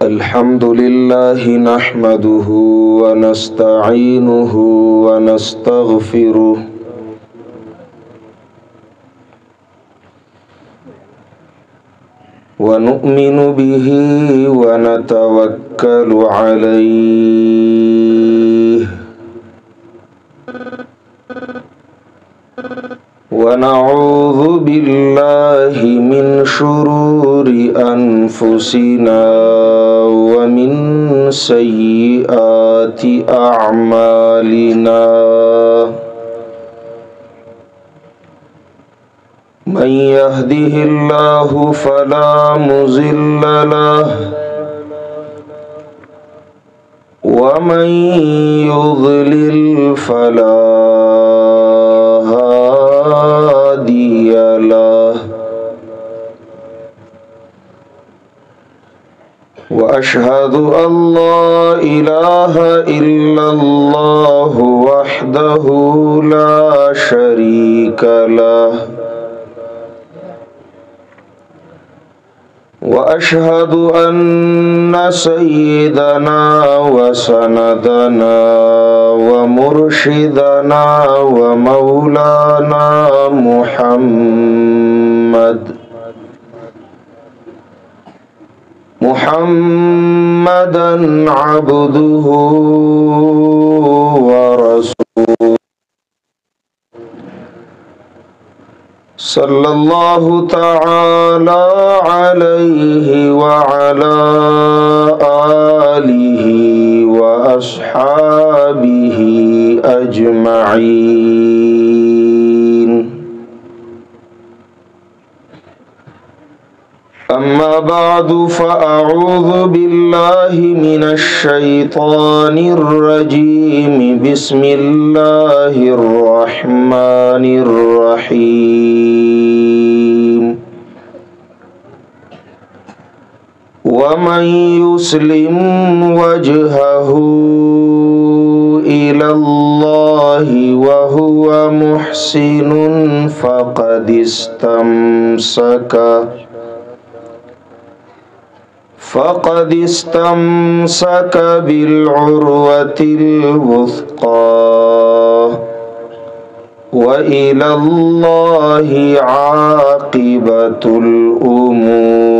الحمد لله نحمده ونستعينه ونستغفره ونؤمن به ونتوكل عليه ونعوذ بالله من شرور أنفسنا ومن سيئات أعمالنا من يهده الله فلا مضل له ومن يضلل فلا هادي له وأشهد أن لا إله إلا الله وحده لا شريك له وأشهد أن سيدنا وسندنا ومرشدنا ومولانا محمدا عبده ورسوله صلى الله تعالى عليه وعلى آله وأصحابه أجمعين أما بعد فأعوذ بالله من الشيطان الرجيم بسم الله الرحمن الرحيم ومن يسلم وجهه إلى الله وهو محسن فقد استمسك بالعروة الوثقى وإلى الله عاقبة الأمور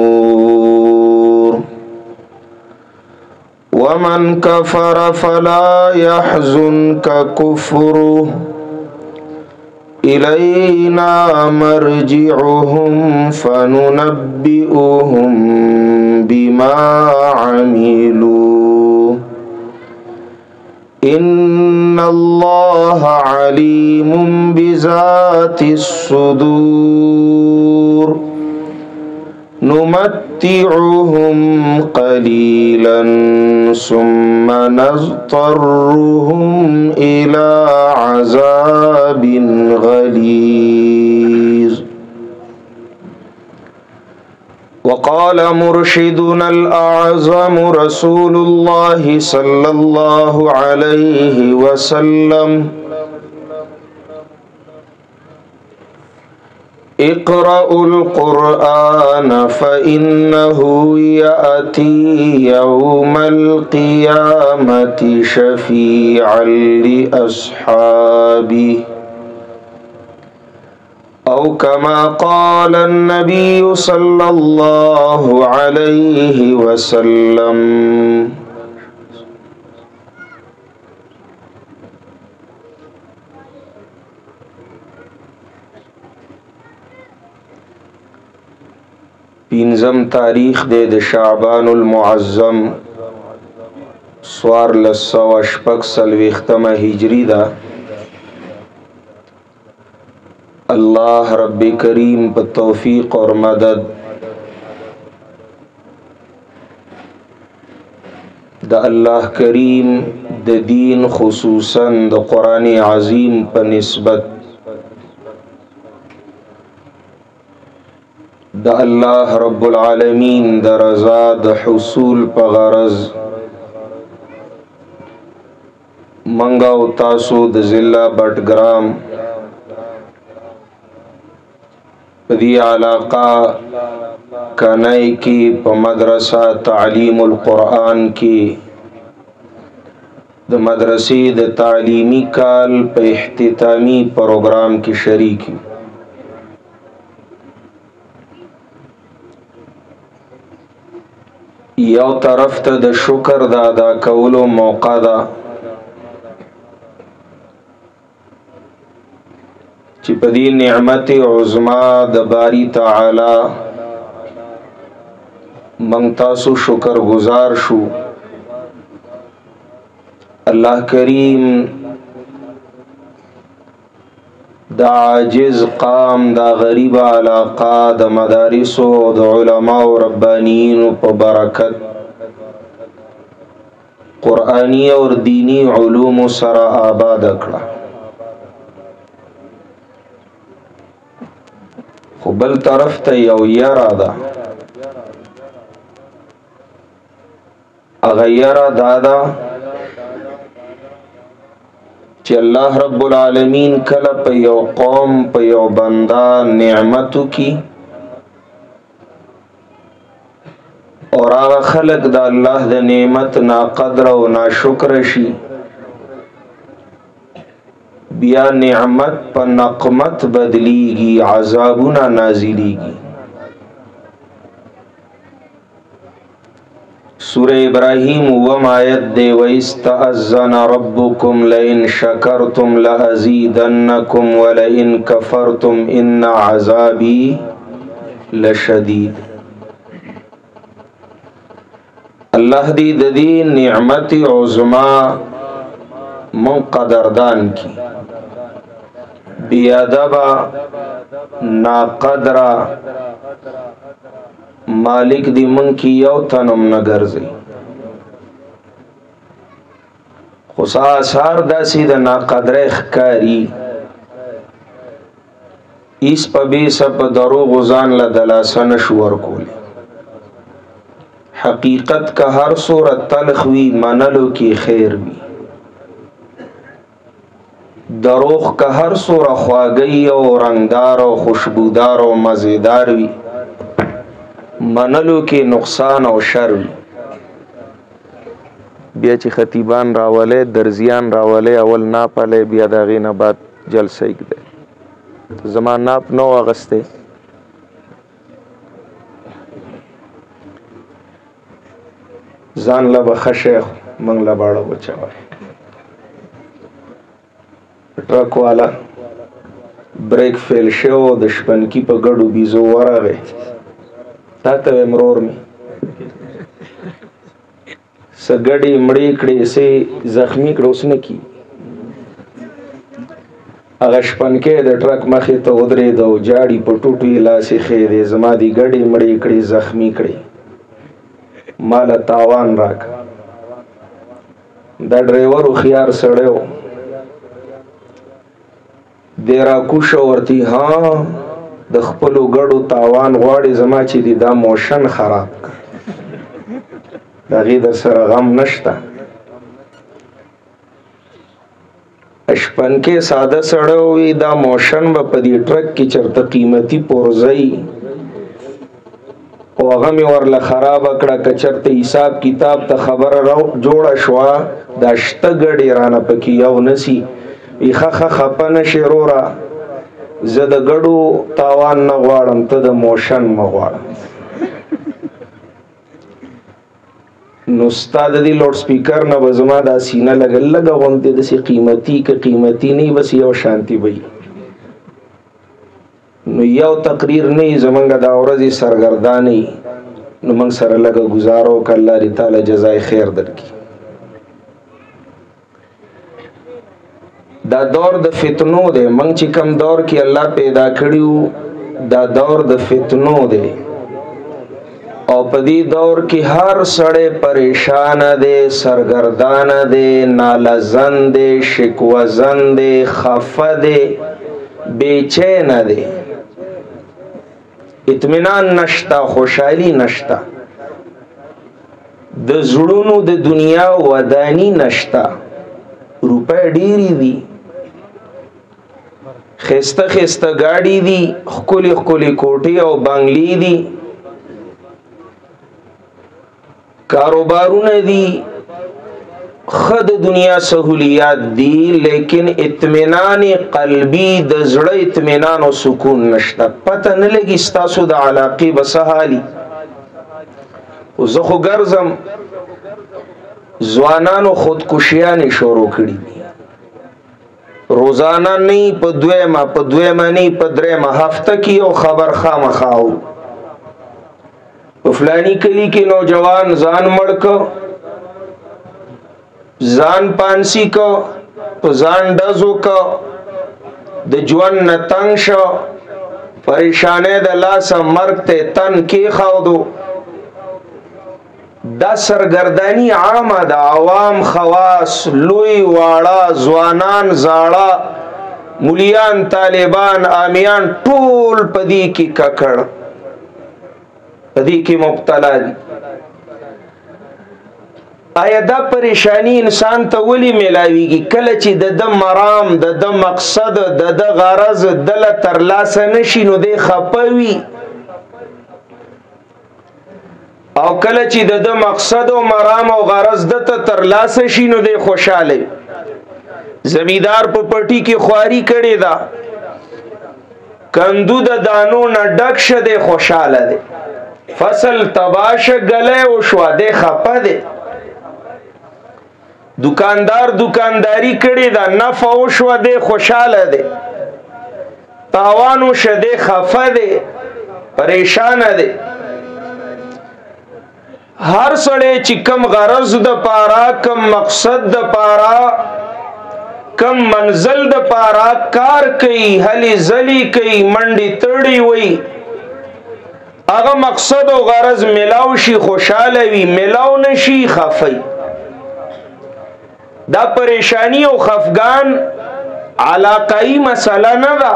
ومن كفر فلا يحزنك كفره إلينا مرجعهم فننبئهم بما عملوا إن الله عليم بذات الصدور نمتعهم قليلا ثم نضطرهم إلى عذاب غليظ وقال مرشدنا الأعظم رسول الله صلى الله عليه وسلم اقرأوا القرآن فإنه يأتي يوم القيامة شفيعا لأصحابه أو كما قال النبي صلى الله عليه وسلم پینزم تاریخ دے د شعبان المعظم سوار لسو اشپک سلویختم ہجری دا اللہ رب کریم پا توفیق اور مدد دا اللہ کریم دا دین خصوصاً دا قرآن عظیم پا نسبت دا اللہ رب العالمین دا رضا دا حصول پا غرض منگا و تاسو دا ضلع بٹگرام پدی علاقہ کنائی کی پا مدرسہ تعلیم القرآن کی د مدرسې د تعلیمی کال په اختتامی پروګرام کې شریک یو طرف ته د شکر د ادا کولو موقع ده چې په دې نعمت عظما د باری تعالی مونږ تاسو شکر گزار شو الله کریم دا عاجز قام دا غریب علاقہ دا مدارس و دا علماء و ربانیین په برکت قرآنی اور دینی علوم سره آباد کړه خو بل طرف ته یو یاره ده هغه یاره دا ده چې الله رب العالمین کله په یو قوم په یو بندا نعمتو کی اور هغه خلق د الله د نعمت نا قدر او نا شکر شي بیا نعمت په نقمت بدلیږي عذابونه نازلیږي سورہ ابراہیم وم آیت دے وَإِسْتَأَذَّنَ رَبُّكُمْ لَئِن شَكَرْتُمْ لَأَزِيدَنَّكُمْ وَلَئِن كَفَرْتُمْ إِنَّ عَذَابِي لَشَدِيدٌ اللہ دی ددی نعمت عظما من قدردان کی بیادبا ناقدرہ مالک دی من کی یو تنم نگرزی خصا اثار داسی دا ناقدر اخکاری ایس پا بیس پا درو غزان لدلاسن شور کولی حقیقت کا ہر صورت تلخ وی منلو کی خیر وی دروغ کا ہر صورت خواگئی و رنگدار و خوشبودار و مزیدار وی منلو کې نقصان او شر بیا چې خطیبان راولې درزیان راولې اول ناپاله بیا دا غینه بعد جلسه کېده زمان ناپ نو اغسته ځان لا بخښه منګ لا باړه بچاوه ټرک والا بریک فیل شو د شپنکی په ګړو بيزو ورغه تاته مرور می سګړی مړی کړي سي زخمی کړوس نه کی هغه شپنکې د ټرک مخې ته ودرې دو جاړي په ټوټي لاسې خېدې زما دی ګړی مړی کړي زخمی کړي مال تاوان راک دا ډرایور خيار سړیو دیرا کوشو ورتی ها د خپل غړو تاوان غواړي زما چې دی دا موشن خراب دا غي در سره غم نشتا اشپن کې ساده سړیو وی دا موشن په دې ټرک کې چرته قیمتي پورځي او هغه می ورله خراب کړه کچرته حساب کتاب ته خبر راو جوړه شو دا شته غړي رانه پکې یو نسی ایخه خپنه شرورا زه د ګړو تاوان نه غواړم ته د موشن مغواړم نو استاد دی لوډ سپیکر نه وزما دا سینه لګ غونته د سی قیمتي ک قیمتي نه بس یو شانتی وي نو یو تقریر نه زمونږ دا ورځي سرګردانی نو موږ سره لګ گزارو ک الله تعالی جزای خیر درکړي دا دور د فتنو دی منګ چې کم دور کې الله پیدا کړیو دا دور د فتنو دی او په دې دور کې هر سړی پریشان دی سرګردان دی نالزن دی شکوزن دی خفه دی بیچین دی اطمینان نشتا خوشحالی نشتا د زړونو د دنیا ودانی نشتا روپے ډیری دي خسته خسته گاڑی دی، خکلی خکلی کوٹی او بنگلی دی، کاروبارونه دی، خد دنیا سہولیات دی، لیکن اطمینان قلبی د زړه اطمینان او سکون نشته. پته نه لګي ستاسو د علاقې بسحالي. زه خو ګرځم ځوانانو خودکشیانې شروع کړي دي، روزانه نه په دویمه نه په دریمه هفته کې یو خبر خامخا اورو. په فلانی کلی کې نوجوان ځان مړ کړ، ځان پانسی کو، په ځان ډزو کو، د ژوند نه تنګ شو، پریشانې د لاسه مرګ ته تن کې خاودو. دا سرګردانی عامه د عوام خواص، لوی واړه، ځوانان زاړه، مولیان طالبان عامیان ټول پدې کې ککړ، پدې کې مبتلا دي. آیا دا پریشانی انسان ته ولی ملاویږي؟ کله چې د مرام، د مقصد، د غرض دل ترلاسه نشي نو دی خپوي، او کله چې د مقصد او مرام او غرض د ترلاسه شي نو دی خوشاله. زمیدار په پټي کې خواري کړي دا، کندو د دانو نه ډک شه دی خوشاله دی، فصل تباش گله او شوا دی خپه دی. دکاندار دکانداری کړي دا، نفع او شوا دی خوشاله دی، تاوانو شه دی خفه دی، پریشان دی. هر سړی چې کم غرض د پاره، کم مقصد د پاره، کم منزل د پاره کار کوي، هلي ځلي کوي، منډي تړي وي، هغه مقصد او غرض ملاو شي خوشاله وي، ملاو نشي خفي. دا پریشانی او خفگان علاقائی مسئله نه ده،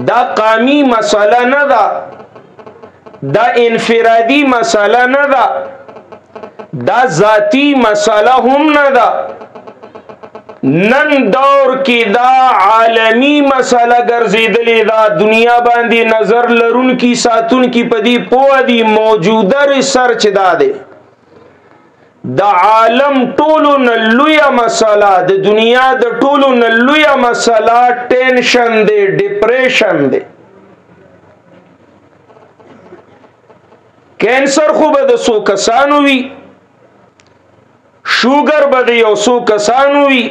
دا قامی مسئله نه ده، دا انفرادی مسئله نه ده، دا ذاتی مسئله هم نه ده. نن دور کې دا عالمی مسئله ګرځېدلې ده. دنیا باندې نظر لرونکي ساتونکي په دې پوه دي موجوده ریسرچ دا دی، د عالم ټولو نه لویه مسله، د دنیا د ټولو نه لویه مسله ټینشن دی، ډیپریشن دی. کینسر خو به د څو کسانو وي، شوګر به د یو څو کسانو وي،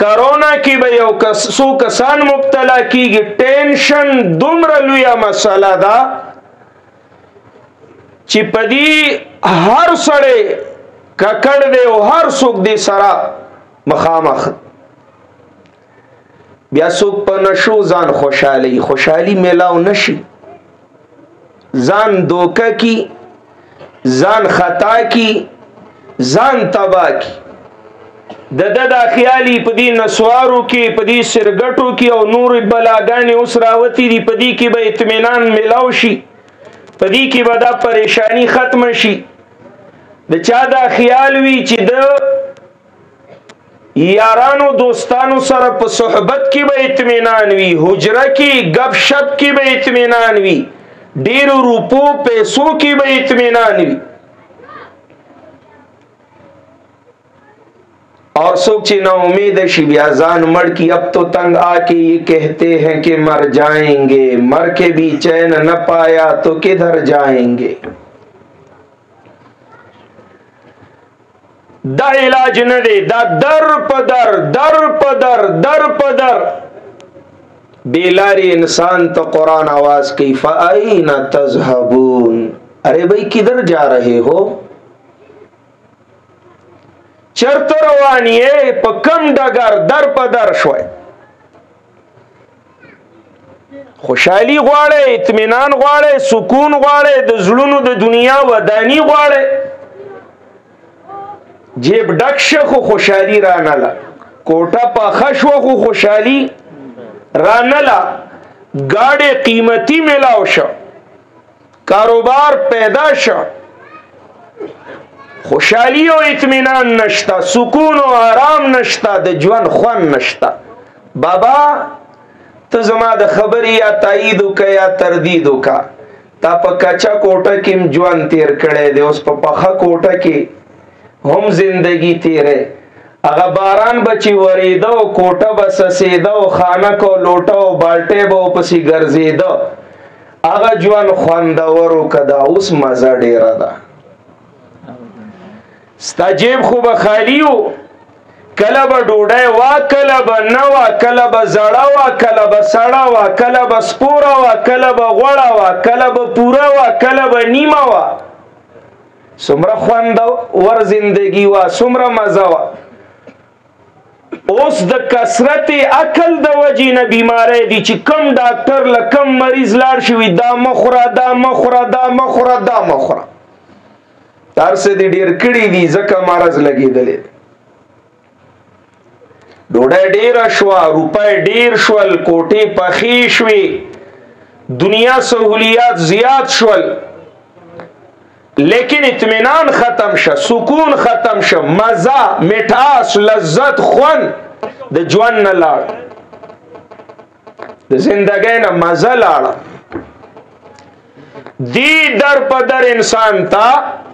کرونا کې به یو څو کسان مبتلا کیږي. ټینشن دومره لویه مسله ده چې پدې هر سړی ککړ دی او هر څوک دې سره مخامخ. بیا څوک په نشو ځان خوشحالي میلاو نشي، ځان دوکه کی، ځان خطا کی، ځان تبا کی. د خیالي په دې نسوارو کې، په دې سرګټو کې او نور بلاګانې اوس راوتی دي، په دې کې به اطمینان میلاو شي، په دې کې به دا پریشانی ختم شي. د چا دا خیال وي چې د یارانو دوستانو سره په صحبت کې به اطمینان وي، حجره کې گپ شپ کې به اطمینان وي، ډیرو روپو پیسو کې به اطمینان وي. اور سوک چی نا امید شی بیازان مڑ کی اب تو تنگ آ کے یہ کہتے ہیں کہ مر جائیں گے، مر کے بھی چین نہ پایا تو کدھر جائیں گے. دا علاج نہ دے، دا در پدر در پدر در پدر بیلاری انسان تو قرآن آواز کی فَأَيْنَ تَذْهَبُونَ. ارے بھئی کدھر جا رہے ہو؟ چرته رواني په کم ډګر در په در شوي. خوشحالي غواړي، اطمینان غواړي، سکون غواړي، د زړونو د دنیا ودانی غواړي. جیب ډک شه خو خوشحالي رانله، کوټه پاخه شوه خو خوشحالي رانله، ګاډی قیمتي ملاو شه، کاروبار پیدا شه، خوشحالی و اطمینان نشتا، سکون و آرام نشتا، د ژوند خوند نشتا. بابا ته زما د خبرې یا تایید وکړه یا تردید وکړه، تا په کچا کوټه کې ژوند تیر کړی دی، اوس په پخه کوټه کې هم زندگی تیرې. هغه باران به چې ورېده او کوټه به سسېده او خانک او لوټه او بالټۍ به ورپسې ګرځېده، هغه ژوند خوندور و که دا اوس مزه ډېره ده. ستا جیب خو به خالي و، کله به ډوډۍ وا کله به نه وه، کله به زړه وه کله به سړه وه، کله به سپوره وه کله به غوړه وه، کله به پوره وه کله به نیمه وه. څومره خوندور زندگی وه، څومره مزه وه. اوس د کثرت عقل د وجې نه بیماری دي چې کم ډاکټر له کم مریض لاړ شي وي دا مخوره دا مخوره دا مخوره دا مخوره، هر څه دې ډېر کړي دي ځکه مرض لګېدلی دی. ډوډۍ ډېره شوه، روپۍ ډېر شول، کوټې پخې شوې، دنیا سهولیات زیات شول، لیکن اطمینان ختم شه، سکون ختم شه، مزه، مټاس، لذت، خوند د ژوند نه لاړ، د زندګۍ نه مزه لاړه. دی در په در انسان ته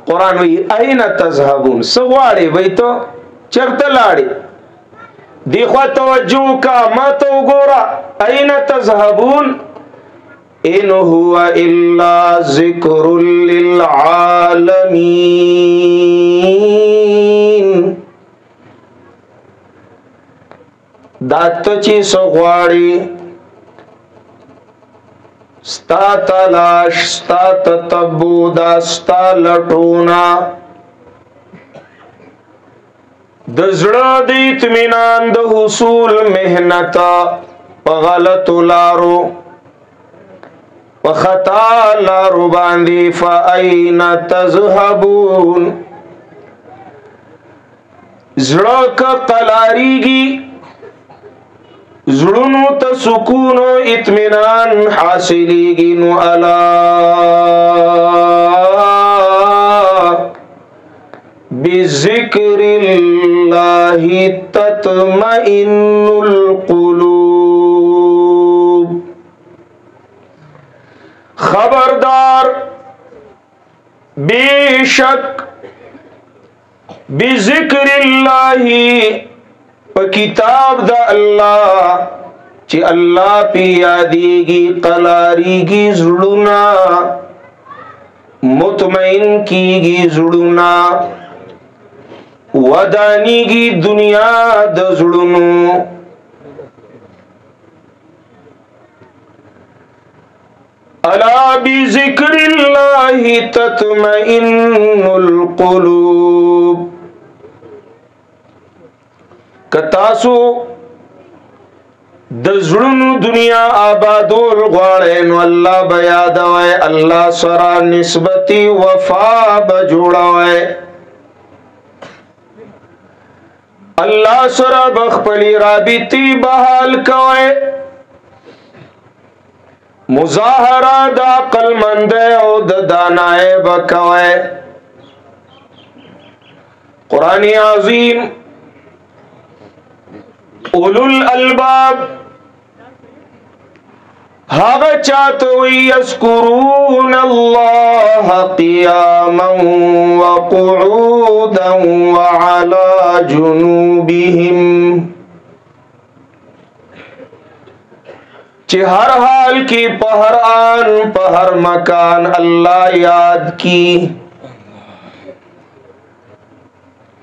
قرآن وی این تذهبون، څه غواړې وی ته چېرته لاړې؟ دی خوا توجه کا ما ته وګوره. این تذهبون ان هو الا ذکر للعالمین. دا ته چې څه غواړې، ستا تلاش، ستا تتبع، دا ستا لټونه د زړه د اطمینان د حصول محنت په غلطو لارو په خطا لارو باندې فأین تذهبون. زړه که قلاریږي، زړونو ته سکون او اطمینان حاصلیږي، نو الا بذکر اللہ تطمئن القلوب. خبردار بے شک بذکر اللہ پا کتاب دا اللہ چی اللہ پی یادیگی قلاریگی زڑونا، مطمئن کیگی زڑونا، ودانیگی دنیا د زړونو. الا بذکر اللہ تطمئن القلوب. کتاسو د زړونو دنیا آبادول غواړئ نو الله به یادوئ، الله سره نسبتي وفا به جوړوئ، اللہ سره بخپلی رابطی بحال کوئے، مظاہرہ دا عقل مندے او دا دانائے بکوئے. قرآن عظیم اولو الالباب هاغا چاہتوی یذکرون اللہ قیاما وقعودا وعلا جنوبهم، چی ہر حال کی پہر آن پہر مکان اللہ یاد کی،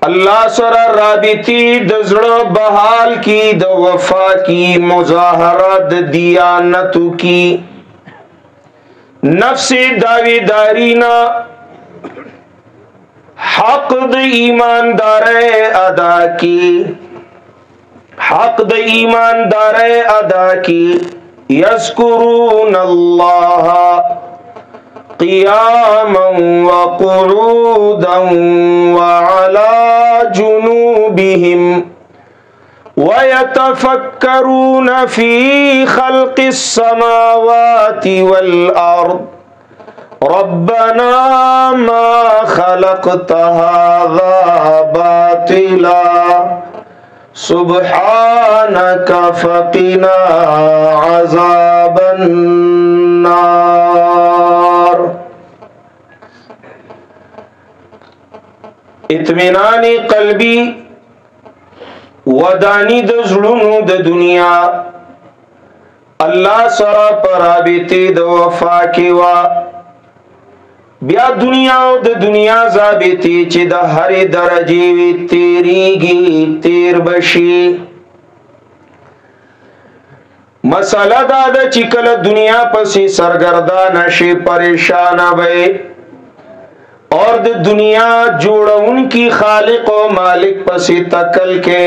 اللہ سر رابطی دزڑ بحال کی، د وفا کی، مظاہرت دیانتو کی، نفس داوی دارینا حق د ایماندار ادا کی، حق د ایماندار ادا کی. یذکرون اللہ قیاما وقعودا وعلا جنوبهم ويتفكرون في خلق السماوات والأرض ربنا ما خلقت هذا باطلا سبحانك فقنا عذاب النار. اطمینان قلبی ودانی د زړونو د دنیا الله سره پرابطه د وفا کې وا بیا دنیا او د دنیا ضابطه چې د هرې درجه وی تیریږي تیر بشي. مساله دا ده چې کله دنیا پسې سرګردان شي پریشان وي اور د دنیا جوړون کی خالق و مالک پسې تکل کې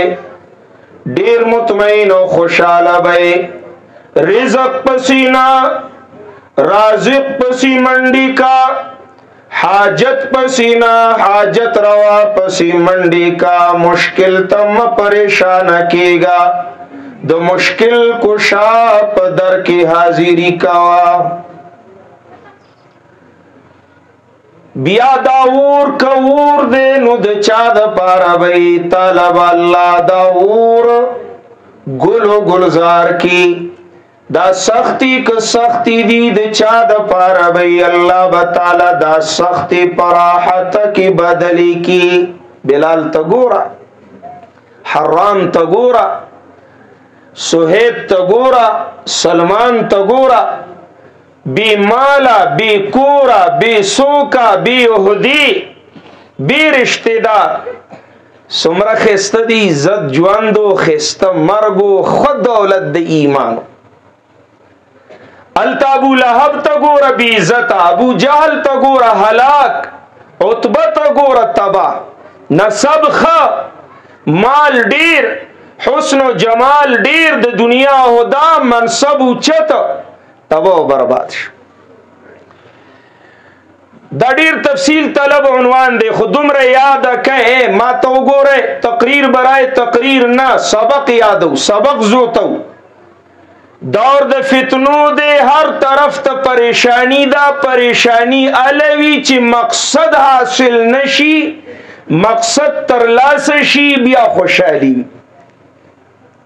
ډیر مطمئن او خوشاله وي. رزق پسینا رازق پسی منڈی کا حاجت پسینا حاجت روا پسی منڈی کا مشکل تم پریشان کی گا د مشکل کشا پدر کی حاضری کوا. بیا داور کور دے نو د چا د پارا بئی طلب اللہ داور گلو گلزار کی دا سختی که سختی دی د چا د پاره وی الله تعالی دا سختی پراحت کی بدلی کی. بلال تگورا حرام تگورا سہیب تگورا سلمان تگورا بی مالا بی کورا بی سوکا بی احدی بی رشتہ دار سمرا خست دی عزت جواندو خست مرگو خود دولت د ایمان. التا ابو لہب تگور بی عزت ابو جہل تگور ہلاک عتبہ تگور تبا نسب خ مال ډیر حسن و جمال ډیر د دنیا هدا منصب اوچت تبا برباد شو. دا ډیر تفصیل طلب عنوان دی خودمره یاد کئ ما تو ګوره تقریر برای تقریر نه سبق یادو سبق زوتو. دور د فتنو دے ہر طرف تا پریشانی دا پریشانی علوی چی مقصد حاصل نشی مقصد ترلاس شی بیا خوشحالی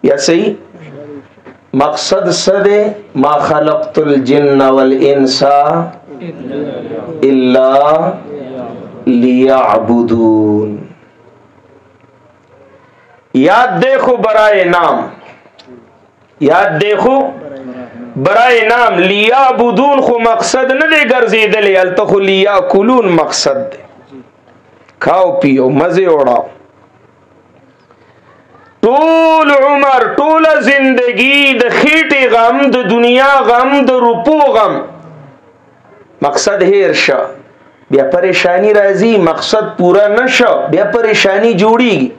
یا صحیح. مقصد صدے ما خلقت الجن والانس الا لیعبدون. یاد دیکھو برائے نام یاد دیکھو برائے نام لیا بدون خو مقصد نہ دے گرزیدلی التخو لیا کلون مقصد دے کھاؤ پیو مزے اڑاؤ. طول عمر طول زندگی د خیٹی غم د دنیا غم د روپو غم مقصد ہیر شا بیا پریشانی رازی مقصد پورا نشا بیا پریشانی جوڑی گی.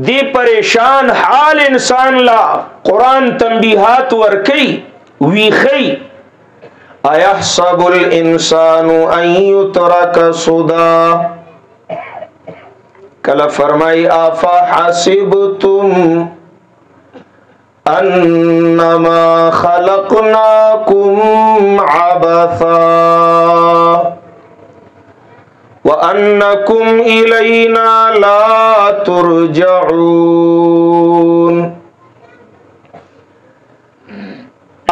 دی پریشان حال انسان لا قرآن تنبیحات ورکی ویخی. ایحسب الانسان ان یترک سدا کلا فرمائی آفا حسبتم انما خلقناکم عبثا وَأَنَّكُمْ إِلَيْنَا لَا تُرْجَعُونَ.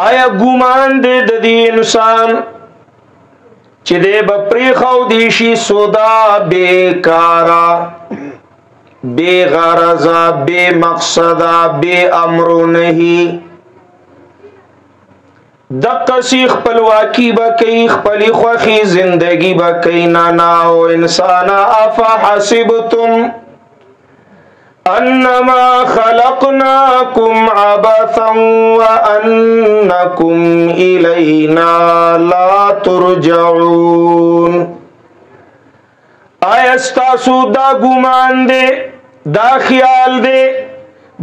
آیا گمان دے دی انسان چی دے بپری خو دیشی سودا بے کارا بے غرضا بے مقصدا بے امرو نہیں دقا سی خپلواکی با کئی خپلی خوخی زندگی با کئی ناناو انسانا افا حسبتم انما خلقناکم عبثا وانکم الینا لا ترجعون. آیا استاسو دا گمان دے دا خیال دے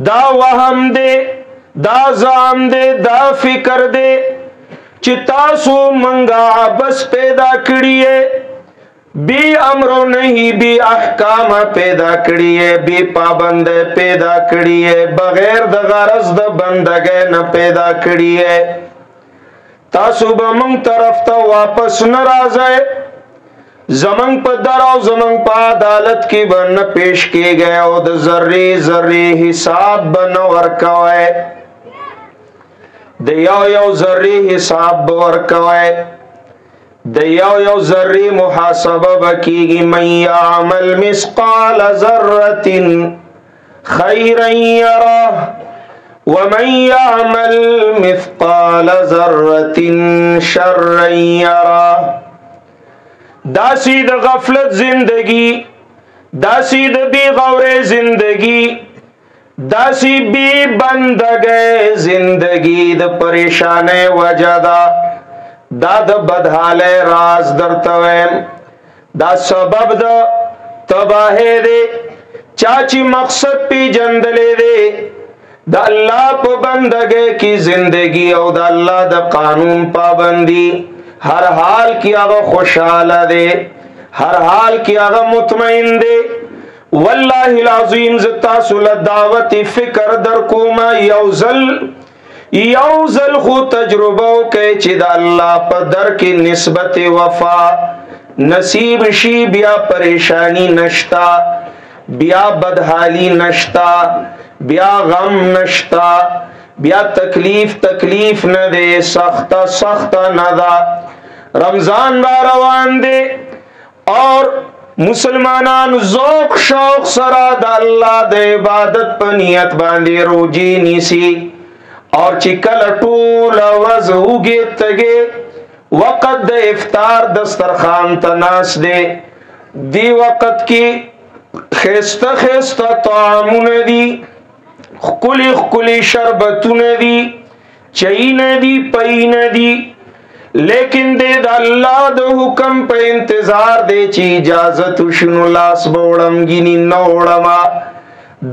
دا وہم دے دا زام دے دا فکر دے چی تاسو منگا بس پیدا کریے بی امرو نہیں بی احکام پیدا کریے بی پابند پیدا کریے بغیر دا غرض دا بندگے نہ پیدا کریے. تاسو با منگ طرف تا واپس نرازے زمنگ پا در او زمنگ پا عدالت کی بن پیش کی گئے او د ذری ذری حساب بن ورکوئے د یو ذری حساب ورکوئے د یو ذری محاسبه بکیگی من یعمل مثقال ذرة خیرا یرہ ومن یعمل مثقال ذرة شرا یرہ داسی د غفلت زندگی داسی د بی غور زندگی داسی بی بندگی زندگی د پریشان وجدا دا د بدحال راز درتویم دا سبب د تباہ دے چاچی مقصد پی جندلے دے دا اللہ پا بندگی کی زندگی او دا اللہ دا قانون پابندی ہر حال کی آغا خوشحال دے ہر حال کی آغا مطمئن دے واللہ العظیم زتا سلط دعوت فکر در کوما یوزل خو تجربو کے چی دا اللہ پا در کی نسبت وفا نصیب شی بیا پریشانی نشتا بیا بدحالی نشتا بیا غم نشتا بیا تکلیف نہ دے سخت نہ دا رمضان با روان دے اور مسلمانان ذوق شوق سرا دا اللہ دے عبادت پا نیت باندے روجی نیسی اور چکل طول وز ہوگے تگے وقت دے افطار دسترخوان تناس دے دی وقت کی خیست طعامون دی خکلی شربتون دی چین دی پین دی لیکن دے دا اللہ دا حکم پہ انتظار دے چی اجازت شنو لاس بوڑم گینی نوڑما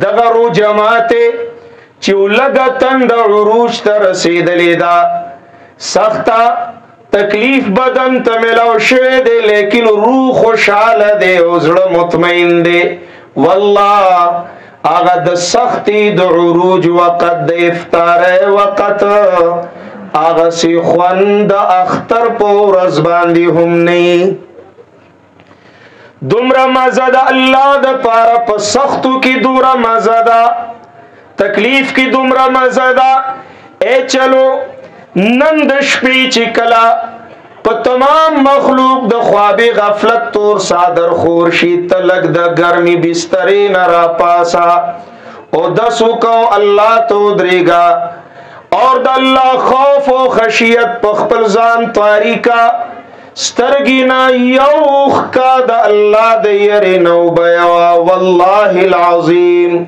دغرو جماعتے چیو لگا تند عروج تر سیدلی دا سختا تکلیف بدن تملاو شوے دے لیکن روح خوشحال دے عزر مطمئن دے واللہ آغا دا سختی دا عروج وقت دا افطار وقت آغا سی خوند اختر پو رزباندی ہم نہیں دمرا مزد اللہ دا پارا پا سختو کی دورا مزدہ تکلیف کی دمرا مزدہ اے چلو نندش پیچی کلا پا تمام مخلوق دا خواب غفلت تور سادر خورشی تلک دا گرمی بستری نرا پاسا او دسو کو اللہ تو دریگا اور دا اللہ خوف و خشیت پخپل زان تاریکا سترگینا یوخ کا دا اللہ دیر نو بیوا واللہ العظیم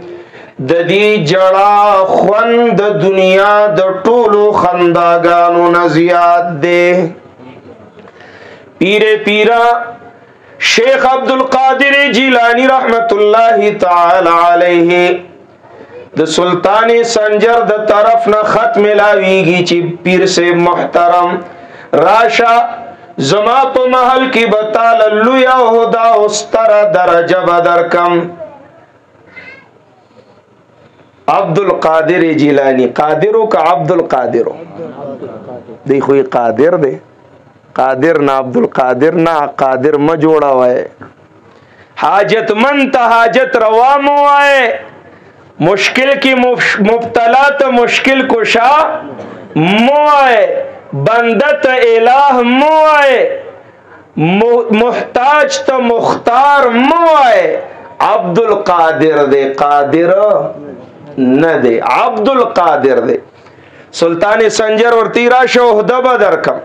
دا دی جڑا خوند دنیا دا طولو خنداگانو نزیاد دے پیرا شیخ عبدالقادر جیلانی رحمت اللہ تعالی علیہ دا سلطان سنجر دا طرف نہ خط ملاویگی چی پیر سے محترم راشا زما پا محل کی بطال اللویا ہدا استر درجہ بدرکم عبدالقادر جیلانی قادرو کا عبدالقادرو دیکھوئی قادر دے قادر نا عبدالقادر نا قادر مجوڑا ہوئے حاجت من تا حاجت روا موائے مشکل کی مبتلا تا مشکل کشا موائے بندت الہ موائے محتاج تا مختار موائے عبدالقادر دے قادر نہ دے عبدالقادر دے سلطان سنجر اور تیرا شوہدہ بدر کم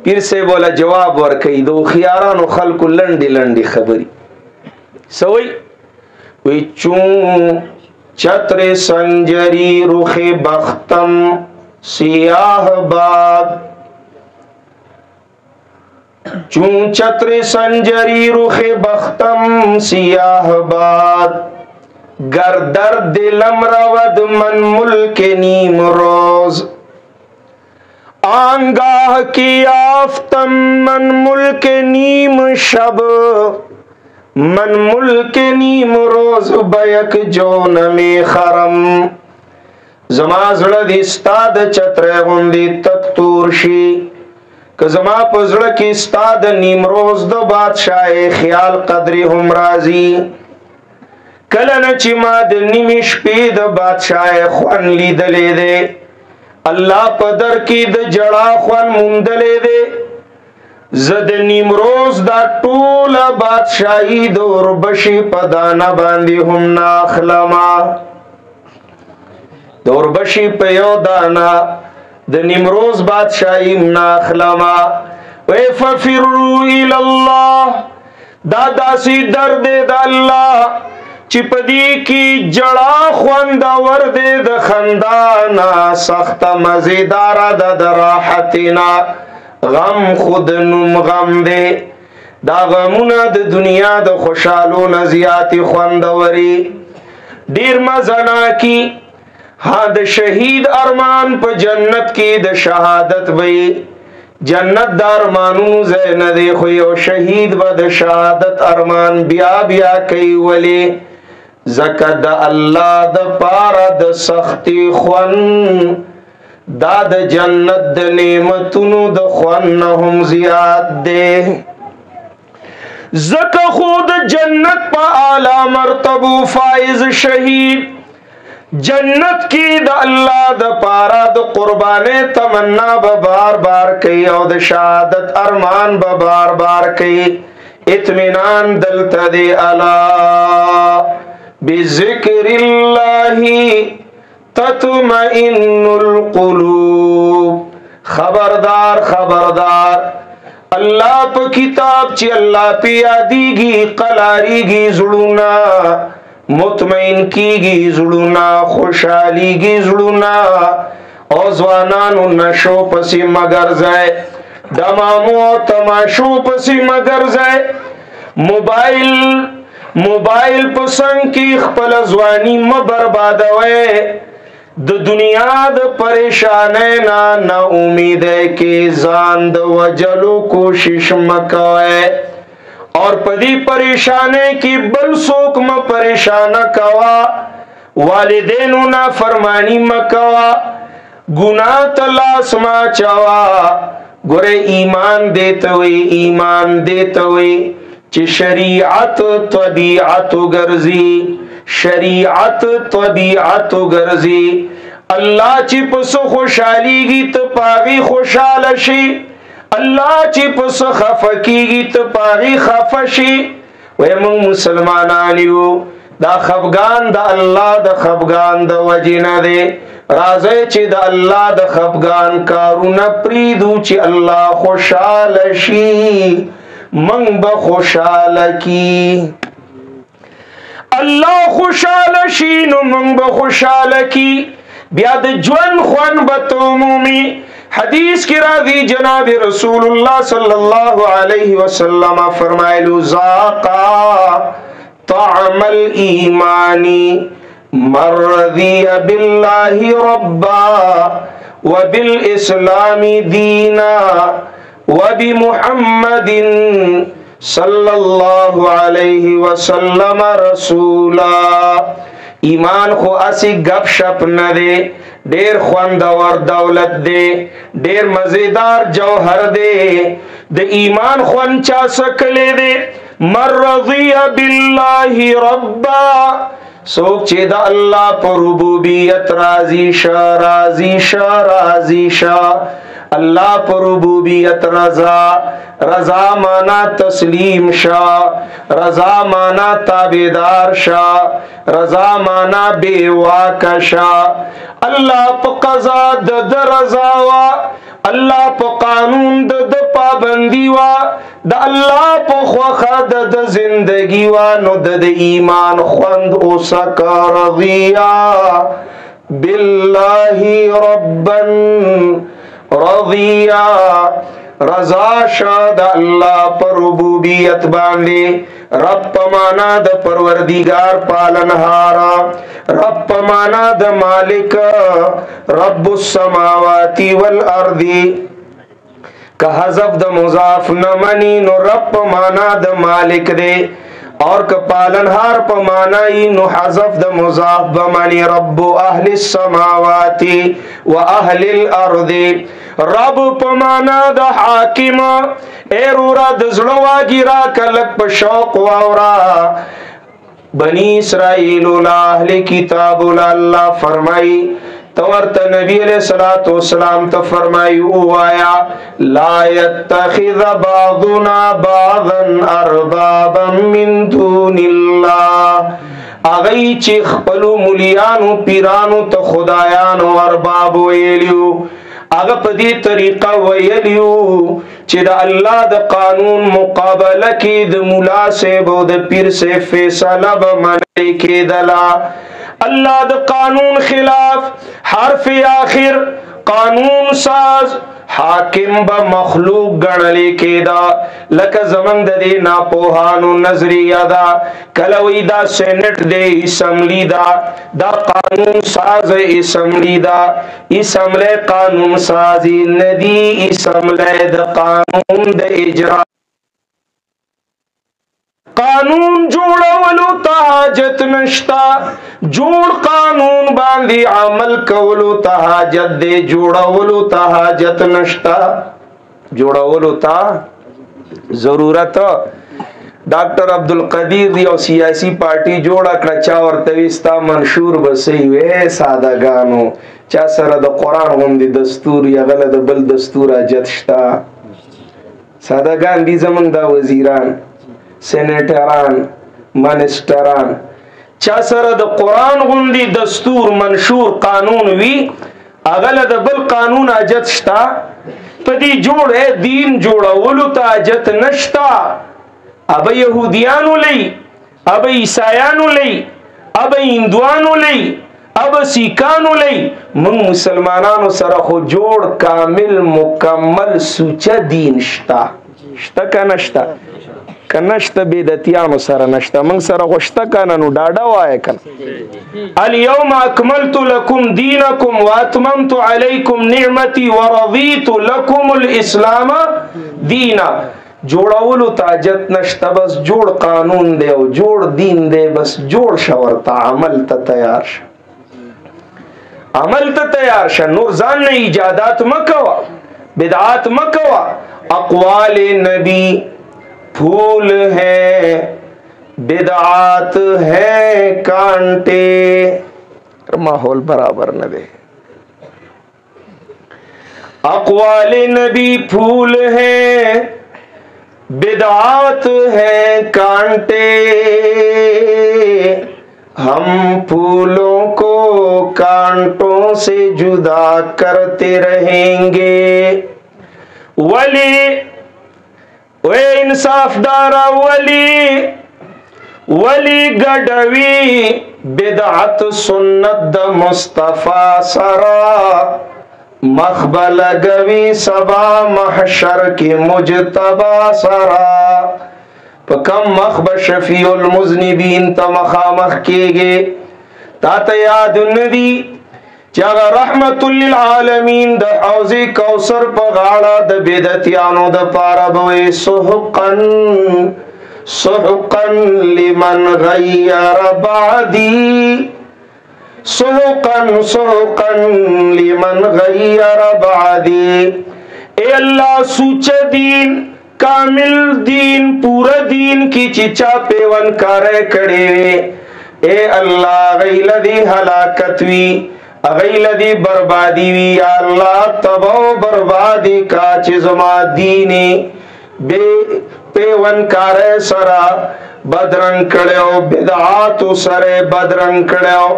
پیر سے بولا جواب ورکی دو خیارانو خلق لنڈی لنڈی خبری سوئی وی چون چتر سنجری رخ بختم سیاہ باد چون چتر سنجری رخ بختم سیاہ باد گردر دلم رود من ملک نیم روز آنگاہ کی آفتم من ملک نیم شب من ملک نیم روز بیک جونم خرم زما زړه دی استاد چتر غوندی تک تور شي که زما په زړه کې ستا د نیمروز د بادشاهۍ خیال قدرې هم راځي، کله نه چې ما د نیمې شپې د بادشاهۍ خوند لیدلی دی، الله په در کې د جړا خوند موندلی دی، زه د نیمروز دا ټوله بادشاهي د اوربشي په دانه باندې هم نه اخلمه، د اوربشي په یو دانه د نیمروز بادشاهي هم نه اخلمه. وی ففروا الی الله، دا داسې درد دی د الله چې په دې کې جړا خوندور دی د خندا نه، سخته مزیداره ده د راحت نه، غم خود نوم غم دی، دا غمونه د دنیا د خوشحالو نه زیاتې خوندوري، ډیر مزناکي. ها د شهید ارمان په جنت کې د شهادت وي، جنت د ارمانونو ځای نه دی، خو یو شهید به د شهادت ارمان بیا بیا کوي. ولې؟ ځکه د الله د پاره د سختي خوند دا د جنت د نعمتونو د خوند نه هم زیات دی. ځکه خو د جنت په اعلی مرتبو فائز شهید جنت کې د الله د پاره د قربانې تمنا به بار بار کوي او د شهادت ارمان به بار بار کوي. اطمینان دلته دی، الا بذکر الله تطمئن القلوب. خبردار خبردار، الله په کتاب چې الله په یادېږي قلاریږي زړونه، مطمئن کیږي زړونه، خوشحالیږي زړونه، او ځوانانو نشو پسې مگر ځای، دمامو او تماشو پسې مگر ځای، موبایل په څنګ کې خپل ځواني مه بربادوئ، د دنیا د پریشانۍ نه امیدۍ کې ځان د وجلو کوشش مکوئ، اور پدی پریشانۍ کې بل څوک مه پریشانه کوا، والدینو نه فرمانی مکوا، ګناه ته لاس ما چوا. ګوره ایمان دیته وي، ایمان دیته وي چې شریعت طبیعت ګرځي، شریعت طبیعت ګرځي. الله چې پس خوشحالیږي ته پاغي خوشاله شي، الله چې پس خفکیږي ته پاغي خفه شي. وای موږ مسلمانان یو، دا خفګان د الله د خفګان د وجې نه دی. راځئ چې د الله د خفګان کارونه پریدو چې الله خوشاله شي، من به خوشاله کی. الله خوشاله شي نو من به خوشاله کی. بیا د ژوند خوند به تومومي. حدیث کی راضی جناب رسول اللہ صلی اللہ علیہ وسلم فرمائلو ذاقا طعم الایمانی من رضی باللہ ربا وبالاسلام دینا وبمحمد صلی اللہ علیہ وسلم رسولا. ایمان خو اسی گپ شپ نه دی، ډیر خوندور دولت دی، ډیر مزیدار جوهر دی. د ایمان خوند چا سکلی دی؟ من رضی بالله ربا، څوک چې د الله په ربوبیت راضی شه، راضی شه، راضی شه. الله پر ربوبیت رضا، رضا مانا تسلیم شا، رضا مانا تابیدار شا، رضا مانا بیواک شا. اللہ پا قضا د رضا وا، اللہ پا قانون د پابندی وا، د اللہ پا خوخا د زندگی وا. نو د ایمان خوند او سکا رضیا باللہ ربن رضیا. رضا شاد اللہ پر ربوبیت باندے. رب پمانا د پروردگار پالنہارا، رب پمانا د مالک، رب السماواتی والارضی. کہ حذف د مضاف نمانی نو رب پمانا د مالک دے، और क पालनहार په معنی نو حذف د مضاف بمعنی رب اهل السماوات و اهل الارض. رب په معنا د حاکم ایرورا د زړه واګرا کلک په شوق واورا بنی اسرائیل اهل کتاب الله فرمای تورت نبی علیہ الصلوۃ والسلام ته فرمای او آیا لا يتخذ بعضنا بعضا اربابا من دون الله. اغی چې خپل مليانو پیرانو ته خدایانو ارباب ویلیو هغه په دې طریقه ویلیو چې د الله د قانون مقابله کې د مولا صاحب او د پیر صاحب فیصله به منې کېدلا. اللہ دا قانون خلاف حرف آخر قانون ساز حاکم با مخلوق گنلے کے دا لکا زمن دا دے ناپوہانو نظریہ دا کلوی دا سینٹ دے اسمبلی دا دا قانون ساز اسمبلی دا اسمبلی قانون سازی ندی اسمبلی دا قانون دا اجرا قانون جوړولو ته حاجت نشتا جوړ قانون باندې عمل کولو ته حاجت دی جوړولو ته حاجت نشتا جوړولو ته ضرورت. ډاکټر عبدالقدیر دی او سیاسی پارٹی جوړه کړه چا ورته وستا منشور بسې وې سادهګانو چا سره د قران غوندي دستور یا غل د بل دستور حاجت شتا سادهګان دي زمونږ د وزیران سینیټران منسټران چا سره د قران غوندي دستور منشور قانون وی اغل د بل قانون حاجت شتا پدی جوړه دین جوړولو ته حاجت نشتا. اب يهوديانو لئی اب عیسایانو لئی اب هندوانو لئی اب سیکانو لئی من مسلمانانو سره خو جوړ کامل مکمل سوچ دین شتا شتا کا نشتا کنشتا بیدتیانو سره نشتا من سره غشتا کننو ډاډا وای کن اليوم اکملت لكم دینکم واتممت علیکم نعمتي ورضیت لكم الاسلام دینا. جوړولو تاجت نشتا بس جوړ قانون دی او جوړ دین دی بس جوړ شورتا عمل ته تیار شه عمل ته تیار شه نور ځان نه ایجادات مکوا بدعات مکوا. اقوال نبی پھول ہے بدعات ہے کانٹے ماحول برابر نہ دے. اقوال نبی پھول ہے بدعات ہے کانٹے ہم پھولوں کو کانٹوں سے جدا کرتے رہیں گے. ولی وے انصاف دارا ولی گڈوی بدعت سنت د مصطفیٰ سرا مخبل گوی سبا محشر کی مجتبا سرا پکم مخب شفیع المذنبین تا مخامخ کیگے تا یاد ندی چاگا رحمت للعالمین د حوض کوثر په غاړه د بدعتیانو د پاره بوي سحقا لمن غیر بعدی سحقا لمن غیر بعدی. اے اللہ سوچ دین کامل دین پورا دین کی چچا پیون کارے کڑے اے اللہ غیل دی ہلاکت وی اغیل دی بربادی وی یا اللہ تباو بربادی کا چیزما دینی بے پیون کارے سرا بدرنگ کڑیو بدعاتو سرے بدرنگ کڑیو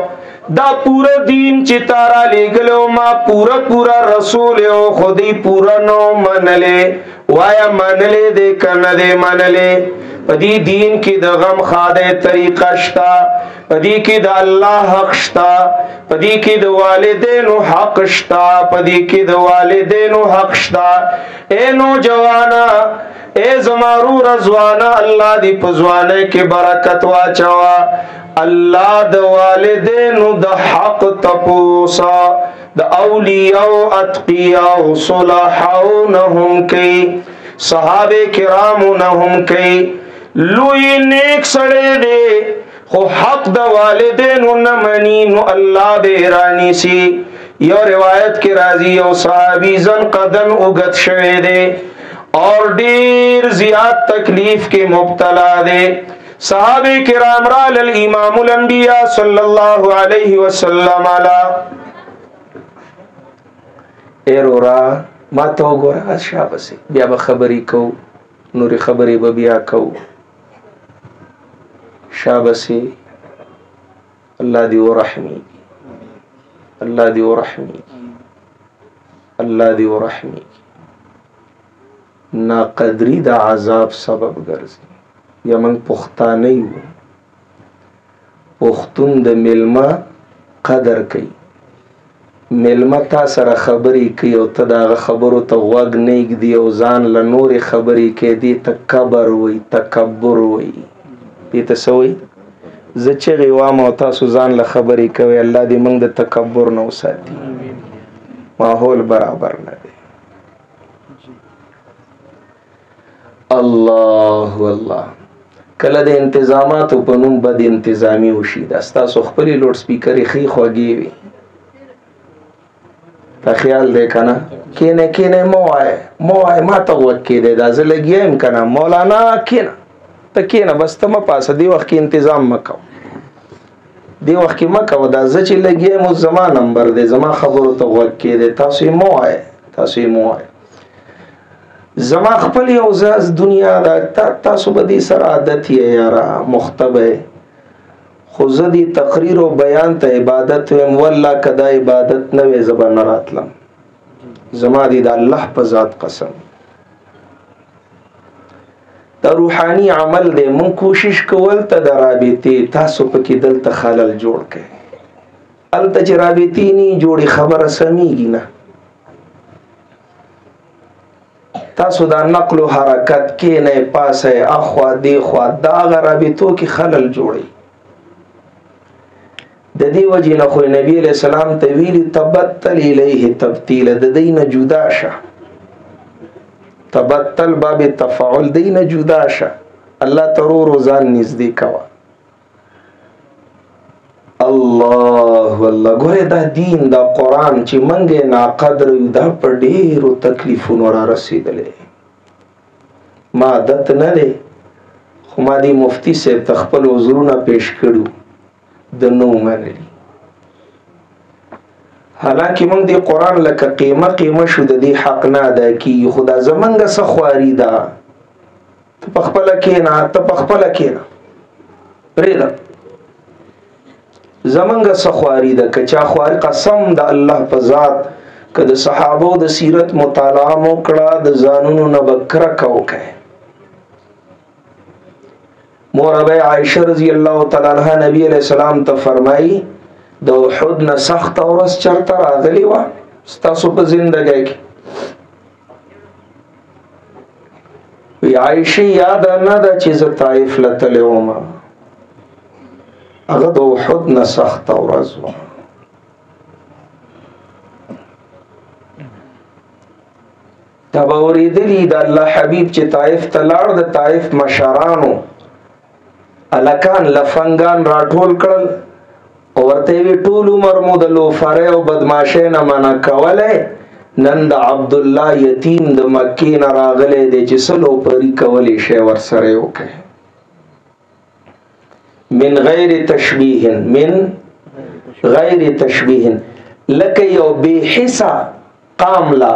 دا پورا دین چی تارا لے گلو ما پورا رسولیو خودی پورا نو منلے وایا منلے دے کندے منلے پدی دین کی دا غم خادے طریقہ شتا پدی کی دا اللہ حق شتا پدی کی دا والدین حق شتا پدی کی دا والدین حق شتا. اے نوجوانا اے زمارو رضوانا اللہ دی پزوانے کی برکت واچوا اللہ دا والدین دا حق تپوسا دا اولیاء اتقیاء صلحاء نہم کی صحابہ کرام نہم کی لوی نیک سړی دی خو حق د والدینو نه مني نو الله به رانی سي. یو روایت کې راځي یو صحابي ځن قدم اوږد شوی دی اور ډیر زیات تکلیف کې مبتلا دی. صحابه کرام را الامام الانبیاء صلی الله علیه وسلم علی ایرورا ما ته وګوره شابسي بیا به خبرې کو نورې خبرې به بیا کو شابسي. الله دی ورحمی الله دی ورحمی الله دی ورحمی. ناقدری د عذاب سبب ګرځي. یا من پښتانه یو پښتون د ملما قدر کوي. ملما تا سره خبرې کوي او ته دغه خبرو ته غوږ نه ږدي او ځان له نورې خبرې کوي دې ته کبر وایي تکبر وایي. دې ته څه وایي؟ زه چغې وام او تاسو ځان له خبرې کوئ. الله دې موږ د تکبر نه وساتي. ماحول برابر نه دی. الله والله کله د انتظاماتو په نوم بد انتظامی وشي دا ستاسو خپلې لوډ سپیکرې ښې خوږې وي. تا خیال دی که نه؟ کینې کینې مه وایه ما ته غوږ کېدی دا زه لګیا یم که نه. مولانا کینه ته کینه بس ته مه پاسه دې وخت کې انتظام مه کوه دې وخت کې مه کوه. دا زه چې لګیا یم اوس زما نمبر دی زما خبرو ته غوږ کېدی تاسو یې مه وایه تاسو یې مه وایه. زما خپل یو ځاز دنیا دا تاسو به دې سره عادت یې یاره مختبه خو زه دې تقریر او بیان ته عبادت ویم. والله که دا عبادت نه وی زه به نه راتلم. زما دې د الله په ذات قسم دا روحانی عمل دی. مونږ کوشش کول ته د رابطې تاسو پکې دلته خلل جوړ کړئ. هلته چې رابطې نه جوړې خبره سمیږي نه. تاسو دا نقل و حرکت کې نه پاسه اخوا دی خوا دا هغه رابطو کې خلل جوړي. د دې وجې نه خو نبی علیہ السلام ته ویلي تبتل الیه تبتیل د دې نه جدا شه. تبتل باب تفاعل دی نه جدا شه. الله ترور ځان نږدې کوه. الله والله ګوره دا دین دا قرآن چې منګه ناقدر یو دا په ډیرو تکلیفونو را رسیدلې. ما عادت نه دی خو ما دی مفتی صاحب ته خپل عذرونه پیش کړو د نو منلي. حالانکه موږ دی قرآن لکه قیمه شو د دې حق نه ادا کیږي. خدا زمونږ څه خواري ده ته پخپله کښېنه پرېږده. زمونږ څه خواري ده که چا خواري قسم د الله په ذات که د صحابو د سیرت مطالعه مو کړه د ځانونو نه به کرکه وکړئ. موربی عایشه رضی الله تعالی عنها نبی علیہ السلام ته فرمایي د احد نه سخته ورځ چرته راغلې وه ستاسو په زندګۍ کې؟ وی عایشه یاده نه ده چې زه طایف له تللی ومه هغه د احد نه سخته ورځ وه. تا به اورېدلي د الله حبیب چې طایف ته لاړ د طایف مشرانو الکان لفنګان راټول کړل او ورته وی ټول عمر مو د لوفرې او بدمعشۍ نه منع کولی نن د عبدالله یتیم د مکې نه راغلی دی چې سلو پري کولی شی ورسره وکړي. من غیر تشبیه لکه یو بے حسا قامله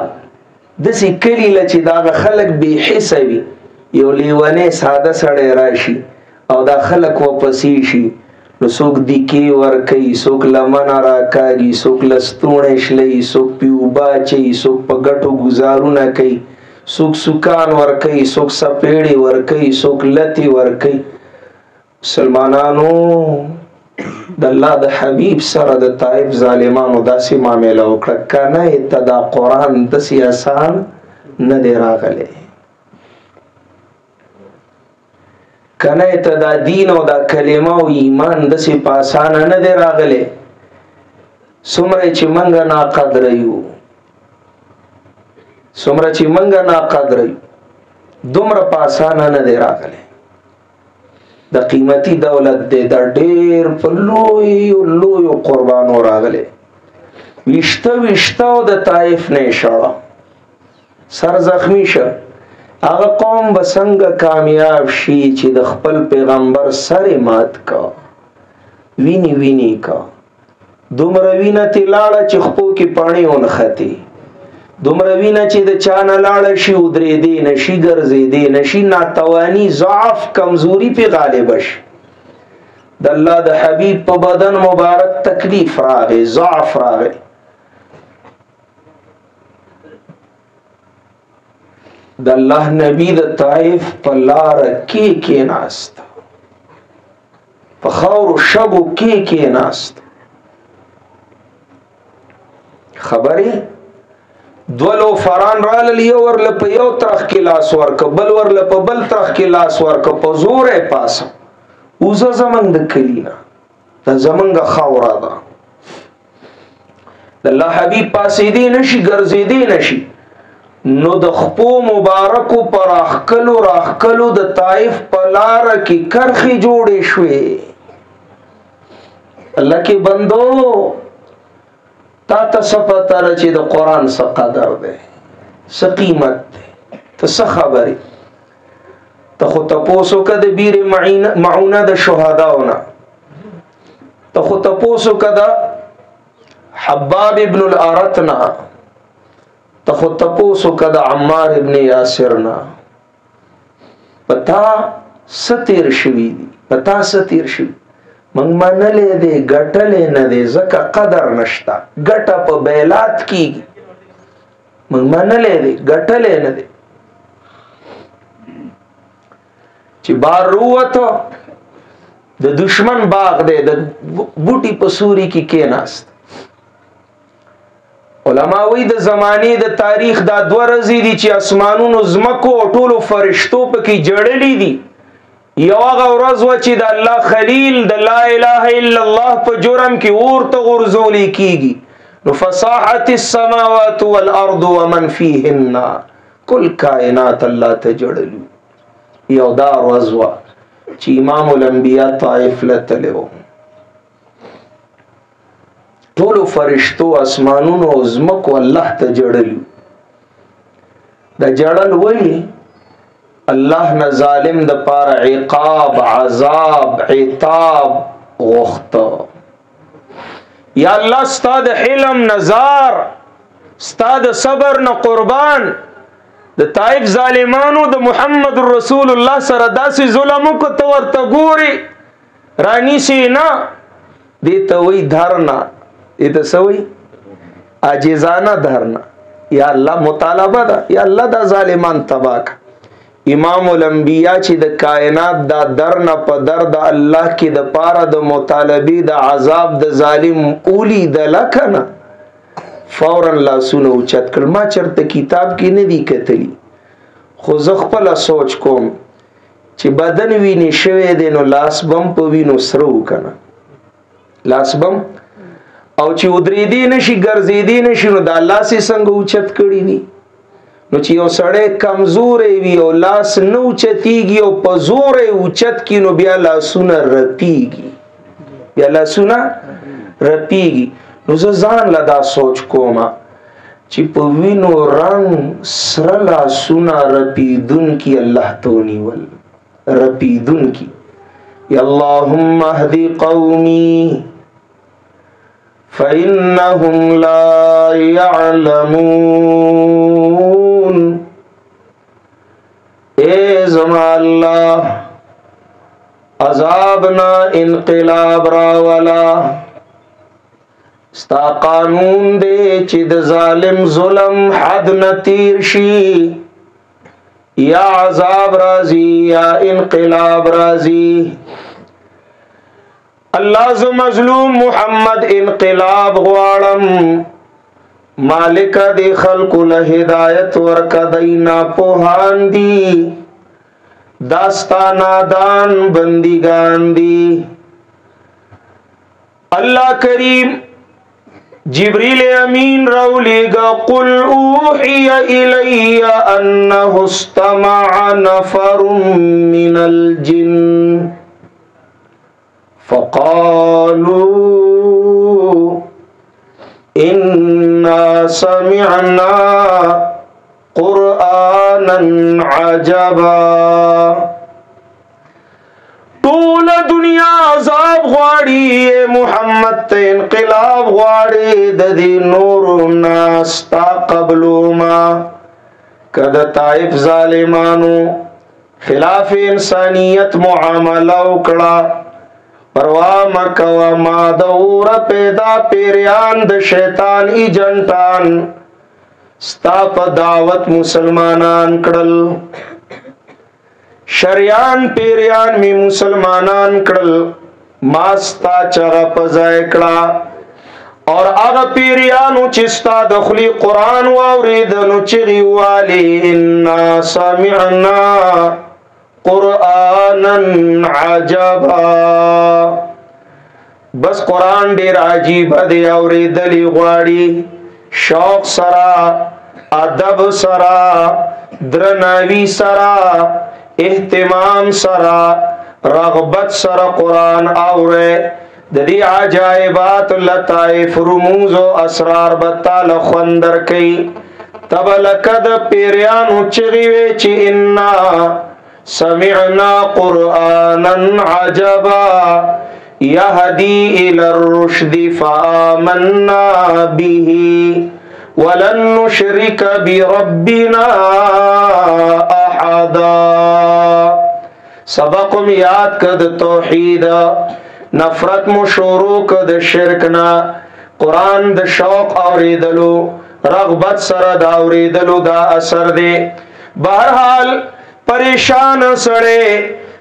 دسی کلی له چې داغه خلک بے حسه وي یو لیونی ساده سړی راشي او دا خلک واپسې شي نو څوک دیکې ورکوي څوک لمنه راکاږي څوک لستوڼی شلوي څوک پې اوبه اچوي څوک په ګټو ګزارونه کوي څوک سوکان ورکوي څوک سپېړې ورکوي څوک لتې ورکوي. مسلمانانو د الله د حبیب سره د طایف ظالمانو داسې معامله وکړه کنه ته دا قرآن داسې آسان نه دی راغلی کنه ته دا دین او دا کلمه او ایمان داسې په اسانه نه دی راغلی. څومره چې موږ ناقدره یو دومره په اسانه نه دی راغلی. د قیمتي دولت دی، د ډیر په لویو قربانو راغلی. ویشته د طائف نه شړه، سر زخمی شه. هغه قوم به څنګه کامیاب شي چې د خپل پیغمبر سر مات کا، ویني کا. دومره وینه تی لاړه چې خپو کې پانی ونختی، دومره وینه چې د چانه لاړه شي ودرېدې نشي، ګرځېدې نشي، ناتوانی ضعف کمزوری په غالب شي. د الله د حبیب په بدن مبارک تکلیف راغی، ضعف راغی. د الله نبی د طائف په لار کې ناست، په خاور شګو کې ناست. خبرې دولو فران رالل، یو ورله په یو طرف کې لاس ورک، بل ورله په بل طرف کې لاس ورک، په زورې پاسه. اوزه زمنګ د کلینا د زمنګ خاورا ده. د الله حبیب پاسې دی نشي، ګرځېدې نشي. نو د خپو مبارکو پر راخکلو د طائف په لار کې کرخي جوړې شوې. الله کې بندو تا ته سپتر چې د قرآن څه قدر دی، څه قیمت دی، ته څه خبرې. ته خو تپوسو که د بیر معونه د شهداونه، ته خو تپوسو که د حباب ابن الارتنا، ته خو تپوسو که د عمار ابن یاسرنا. پتا ستیر شوی دی، پتا ستیر شوی. منگ منلی دی گٹلی ندی، زکا قدر نشتا. گٹا پا بیلات کی گی، منگ منلی دی گٹلی ندی. چی بار روتو د دشمن باغ دی، د بوٹی پا سوری کی ناست. علماء وی د زمانی د تاریخ دا دو رزی دی چی اسمانونو زمکو ټولو فرشتو پا کی جڑلی دی. یو هغه ورځ و چې د الله خلیل د لا اله الا الله په جرم کې ورته غورځولی کیږي. نو فصاحت السماوات والارض ومن فيهن، کل کائنات الله ته جړلو. یو دا ورځ و چې امام الانبیاء طائف لتلی و، ټولو فرشتو اسمانونو او ځمکو الله ته جړلو. د جړل ولی الله نه ظالم د پاره عقاب، عذاب، عتاب غوښته. یا الله ستا د حلم نظر، ستا د صبر نه قربان. د طائف ظالمانو د محمد رسول الله سره داسې ظلم وکړ ته ورته ګوري رانیسي نه. دې ته وایي دھرنا، دې ته څه وایي؟ عاجزانه دھرنا. یا الله مطالبه ده، یا الله دا ظالمان تباه کړه. امام الانبیاء چې د کائنات دا در نه په در د الله کې د پاره د مطالبه د عذاب د ظالم اولی د لکنه فورا لاسونه اوچت کړ. ما چرته کتاب کې نه دی کتلی، خو زه خپل سوچ کوم چې بدن ویني شوی دی نو لاس بم په وینو سره وکنه، لاس بم او چې ودرېدې نشي ګرځېدې نشي نو دا لاس څنګه اوچت کړی وي. نو چې یو سړی کمزورې وي او لاس نه اوچتېږي او په زور یې اوچت کړي نو بیا لاسونه رپېږي، بیا لاسونه رپېږي. نو زه ځان له دا سوچ کوم چې په وینو رنګ سره لاسونه رپېدونکي الله ته ونیول، رپېدونکي. یا اللهم اهدي قومي فإنهم لا يعلمون. اے زما اللہ عذابنا انقلاب راولا، ستا قانون دے چې د ظالم ظلم حد نتیر شي، یا عذاب رازی یا انقلاب رازی. اللہ ز مظلوم محمد انقلاب غواړم، مالک دی خلق له هدایت ورکا دینا پوهان دی، داستا نادان بندگان دی. اللہ کریم جبریل امین رولیگا قل اوحی الی انه استمع نفر من الجن. فقالوا إنا سمعنا قرآنا عجبا. طول دنیا عذاب غواړي محمد ته انقلاب غواړي د دې نور الناس تا قبلو ما کده طائف ظالمانو خلاف انسانیت معامله وکړه پروا مکوا ما دور پیدا پیریان د شیطان ایجنټان ستا په دعوت مسلمانان کړل شریان پیریان می مسلمانان کړل ماستا چغه پځای کړه اور هغه پیریانو چې ستا د خلی قران واوریدنو چغي والی ان سمعنا قرآنا عجبا. بس قرآن ډیر عجیب دی اوریدلی غواړي شوق سرا ادب سرا درناوی سرا اهتمام سرا رغبت سرا قرآن اوره د دې عجایبات لطائف رموز او اسرار بتال خوندر کوي تبلکد پیریانو چغي وی چې ان سمعنا قرآنا عجبا يهدي إلى الرشد فآمنا به ولن نشرك بربنا أحدا. سبقم یاد کد توحید نفرت مو شروع کد شرکنا قرآن د شوق اوریدلو رغبت سره دا اوریدلو دا اثر دی. بہرحال پریشان سڑے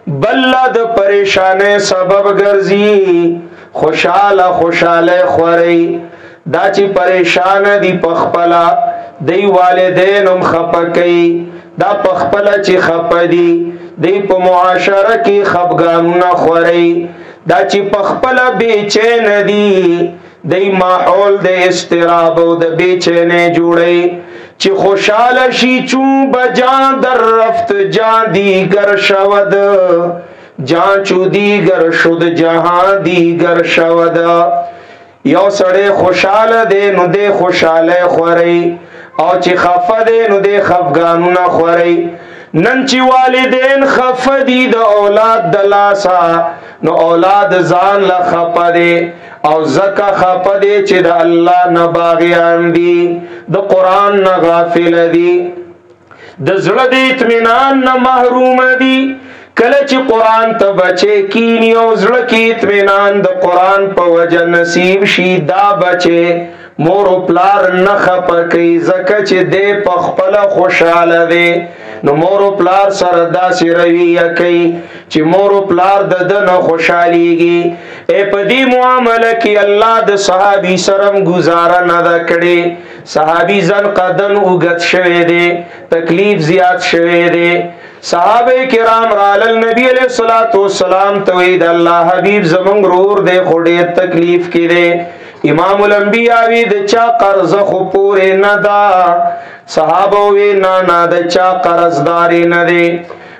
بلد پریشانے سبب گرزی خوشحال خوشحال خوری دا چی پریشان دی پخپلا دی والدینم خپکی دا پخپلا چی خپ دی پا معاشرہ کی خپگانونا خوری دا چی پخپلا بیچین دی ماحول دی استراب و دا بیچینے جوڑی چی خوشحال شی چون بجان در رفت جان دیگر شود جان چو دیگر شد جہاں دیگر شود. یو سڑے خوشحال دے نو دے خوشحال خوری او چی خف دے نو دے خفگانو نا خوری. نن چی والدین خف دی دا اولاد دلاسا نو اولاد زان لخف دے او زکا خپ دے چی دا اللہ نباغیان دی دا قرآن نغافل دی دا زړه دی اطمینان نا محروم دی. کله چی قرآن تا بچے کینی او زړه کی اطمینان دا قرآن پا وجہ نصیب شی دا بچے مور و پلار نخپ کئی زکا چی دے پخپل خوشحال دے نو مور و پلار سر دا سی رویہ کئی چی مور و پلار ددن خوشحالی گی. اے پدی معاملہ کی اللہ د صحابی سرم گزارا ندا کڑے صحابی زن قدن اگت شوے دے تکلیف زیاد شوے دے. صحابہ کرام رالل نبی علیہ السلام توید اللہ حبیب زمنگ رور دے خوڑے تکلیف کی دے. امام الانبیاء وی د چا قرض خو پورے ندا صحابہ وی نانا د چا قرض داری ندے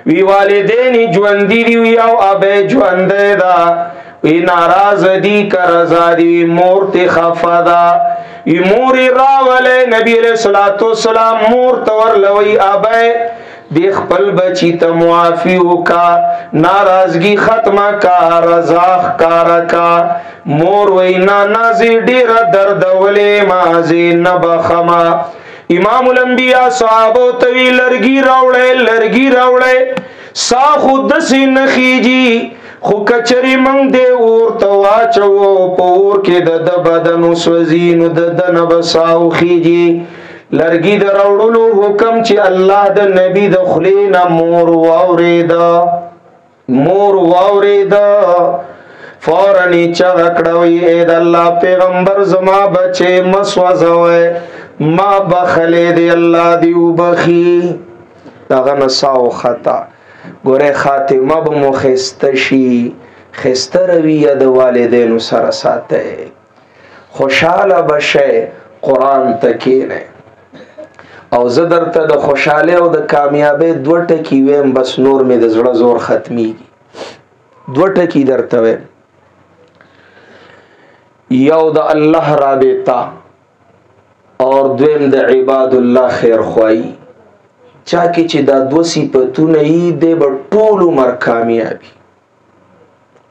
وی والدینی جوندی دی وی او ابے جوندے دا وی ناراض دی کرزا دی مور تی خفدا وی موری راولے نبی علیہ السلام مور تور لوی ابے دیخ پل بچی تا معافیو کا ناراضگی ختم کا رضاخ کارا کا مور وینا نازی دیر درد ولی مازی نبخما. امام الانبیاء صحابو توی لرگی روڑے سا خود سی نخیجی خو کچری منگ دے اور تواچو پور کے دد بدنو سوزینو دد نبساو خیجی لرگی در اوڑلو حکم چی اللہ دا نبی دا خلینا مور واوریدا فورنی چغکڑوی اید اللہ پیغمبر زما بچے مسوزوئے ما بخلے دے اللہ دیو بخی داغا نساو خطا گورے خاتمہ بمو خستشی خستر رویہ دا والدینو سرساتے خوشحال بشے قرآن تکینے او زدر تا د خوشاله او د کامیابی دو ټکی ویم بس نور می د زړه زور ختمیږي. دو ټکی درته ویم یو د الله رابطه اور دویم د عباد الله خیر خواهی. چا کې چې دا دو صفتونه یې دی به ټول عمر کامیابی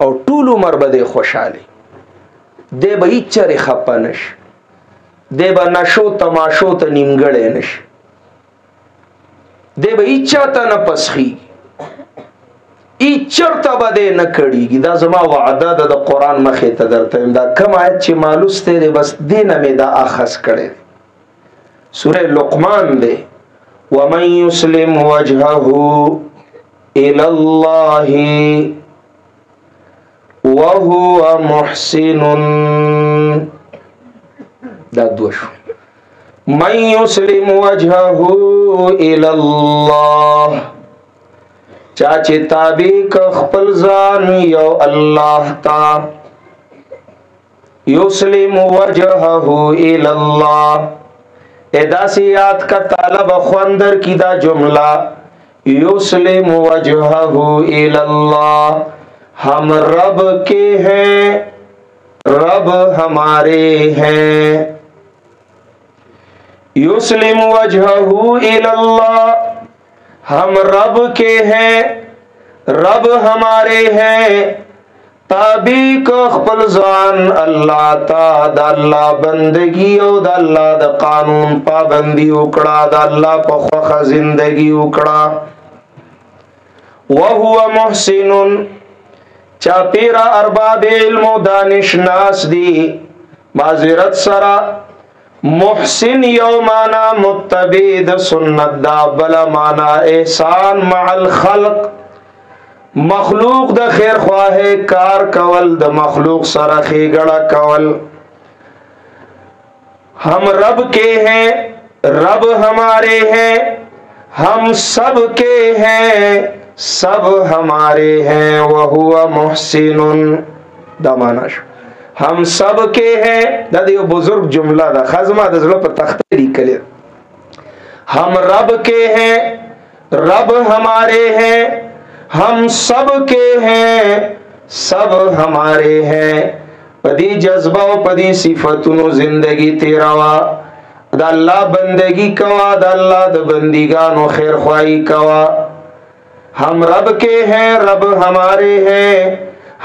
او ټول عمر به دی خوشحالی، دی به هیڅ چرې خفه نشي، دی به نشو تماشو ته نیمګړی نشي، دی به هیڅ چاته نه پسخیږي، هیڅ چرته به دی نه کړیږي. دا زما وعده ده د قرآن مخې ته درته یم. دا کم آیت چې مالوستی دی بس دې نه مې دا اخذ کړی دی. سوره لقمان دی. ومن يسلم وجهه الى الله وهو محسن. دا دو شو. من يسلم وجهه الى الله، چاچه تابع که خپل ځان یو الله تا. يسلم وجهه الى الله، اداسی یاد کا طالب خوندر کی دا جملہ. یسلم وجہہ الی اللہ، ہم رب کے ہیں، رب ہمارے ہیں. یسلم وجہہ الی اللہ، ہم رب کے ہیں، رب ہمارے ہیں. تابع کو خپل ځان الله تا، د الله بندگی او د الله د قانون پابندی وکړه، د الله په خوښه زندگی وکړه. وهو محسن، چاپیرا ارباب علم و دانش ناس دی معذرت سرا. محسن یو مانا متبع د سنت دا، بلا مانا احسان مع الخلق، مخلوق د خیر خواہ کار کول، د مخلوق سره ښېګړه کول. ہم رب کے ہیں، رب ہمارے ہیں، ہم سب کے ہیں، سب ہمارے ہیں. وہو محسن، دا مانا شو ہم سب کے ہیں. دا دیو بزرگ جملہ دا خزمہ دا زلو پر تخته لیکلی. ہم رب کے ہیں، رب ہمارے ہیں، ہم سب کے ہیں، سب ہمارے ہیں. پدی جذبہ و پدی صفتونو زندگی تیروا، دا اللہ بندگی کوا، دا اللہ دا بندگانو خیر خواہی کوا. ہم رب کے ہیں، رب ہمارے ہیں،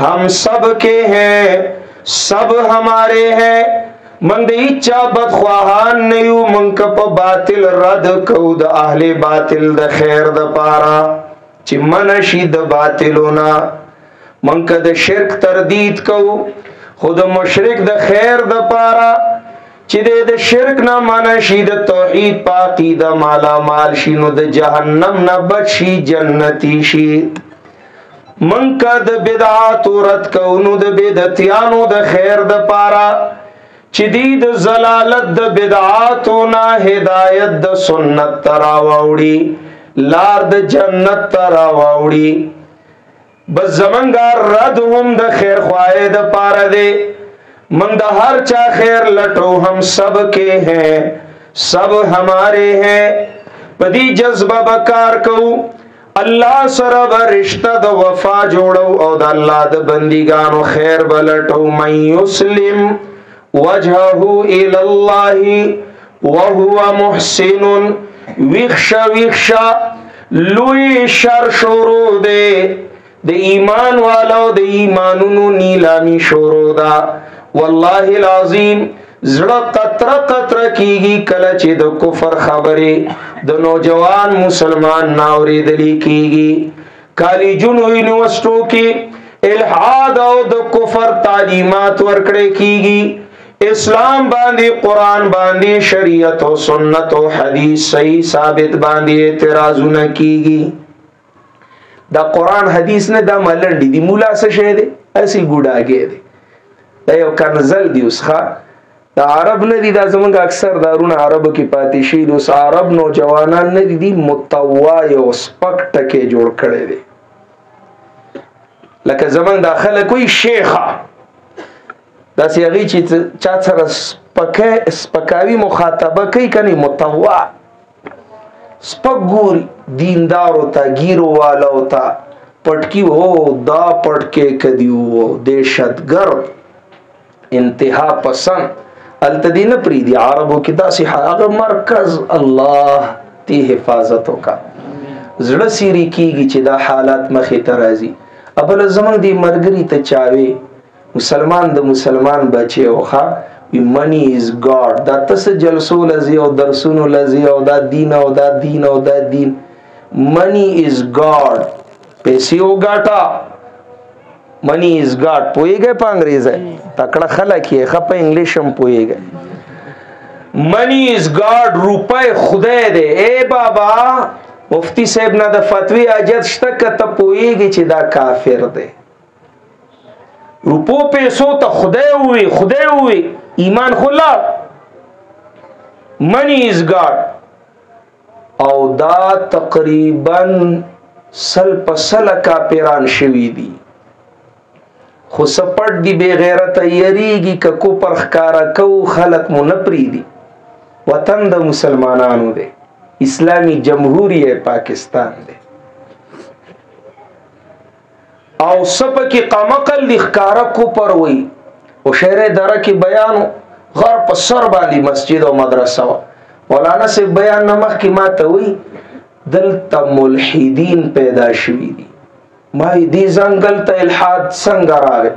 ہم سب کے ہیں، سب ہمارے ہیں. من دا ایچا بدخواہان نیو، من کپ باطل رد کو دا اہل باطل دا خیر دا پارا. چی منشی د باطلونا، منک د شرک تردید کو، خود مشرک د خیر د پارا. چی د شرک نا منشی د توحید پاکی د مالا مال شی، نو د جہنم نا بچی جنتی شی. منک د بدعات رد کو، نو د بدعتیانو د خیر د پارا. چی دی د زلالت د بدعاتونا ہدایت د سنت تراوڑی، لار د جنت ترا واوڑی. بس زمنگا رد هم د خیر خواہ د پارا دے. من د ہر چا خیر لٹو، ہم سب کے ہیں، سب ہمارے ہیں. پدی جذبہ بکار کو، اللہ سر و رشتہ د وفا جوڑو، او د اللہ د بندگانو خیر بلٹو. من یسلم وجہہ الی اللہ وہو محسن. ویخشا ویخشا لوی شر شروع دے، دے ایمان والاو دے ایمانونو نیلامی شروع دا. واللہ العظیم زڑا قطر قطر کیگی کلچ دا کفر خبری دا نوجوان مسلمان ناوری دلی کیگی. کالی جنو یونیورسٹو کی الحاد او دا کفر تعلیمات ورکڑے کیگی. اسلام باندی، قرآن باندی، شریعت و سنت و حدیث صحیح ثابت باندی اعتراضو نہ کیگی. دا قرآن حدیث نے دا ملنڈی دی مولا سے شہ دے، ایسی گوڑا گئے دے. دا یو کنزل دی اس خواہ دا عرب نے دی. دا زمانگا اکثر دارون عرب کی پاتیشی دی. اس عرب نوجوانان نے دی متوائی و سپک ٹکے جوڑ کڑے دے. لکہ زمان داخل کوئی شیخہ دا سیغی چی چا سر سپکاوی مخاطبه کئی کنی متوا سپک گوری دیندار ہوتا، گیرو والا ہوتا، پٹکی ہو دا پٹکے کدیو دہشت گرد انتها پسند التدین پریدی عربو کی داسی هغه مرکز الله تی حفاظتو کا زړه سیری کیږي چې دا حالات مخې ته راځي ابل زمون دی مرګري ته چاوي مسلمان د مسلمان بچي اوخه money is God دا تس جلسو لزی او درسونو لزی او دا دین او دا دین او دا دین money is God پیسې او ګاټا money is God پوېږي په انګریزي تکړه خلک یې خپه انګلیش هم پوېږي money is God روپے خدای دې اے بابا مفتی صاحب نه د فتوی اجازه شته کته پوېږي چې دا کافر دی روپو پیسو ته خدای وي ایمان خلا money is God او دا تقریبا سل پسل کافران شوی دي خو سپټ دی بے غیرت یریږي ک کو پر خکارا کو خلق مو نپری دي وطن د مسلمانانو دی اسلامی جمهوریت پاکستان دی او سپکی قمقل دی خکارا کو پر وی او شهر دره کې بیانو غر په سر باندې مسجد او مدرسه مولانا سے بیان نمخ کی ما ته وی دلته ملحدین پیدا شوی دي ما دې ځنګل ته الحاد څنګه راغی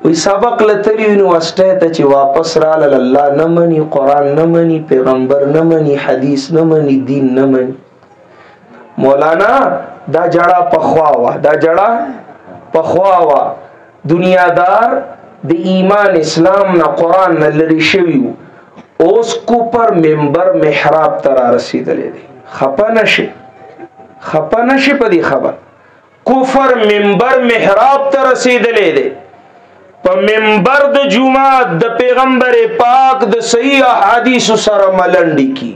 وی سبق لتری یونیورسيټی ته چې واپس رااله الله نه مني قران نه مني پیغمبر نه مني حدیث نه مني دین نه مني مولانا دا جړه پخوا دا جړه پخوا دنیادار د ایمان اسلام نه قران نه لري شوی اوس کو پر منبر محراب تر رسیدلې دي خپه نشي په دې خبر کفر منبر محراب تر رسیدلې دي په منبر د جمعه د پیغمبر پاک د صحیح احادیث سره ملنډي کی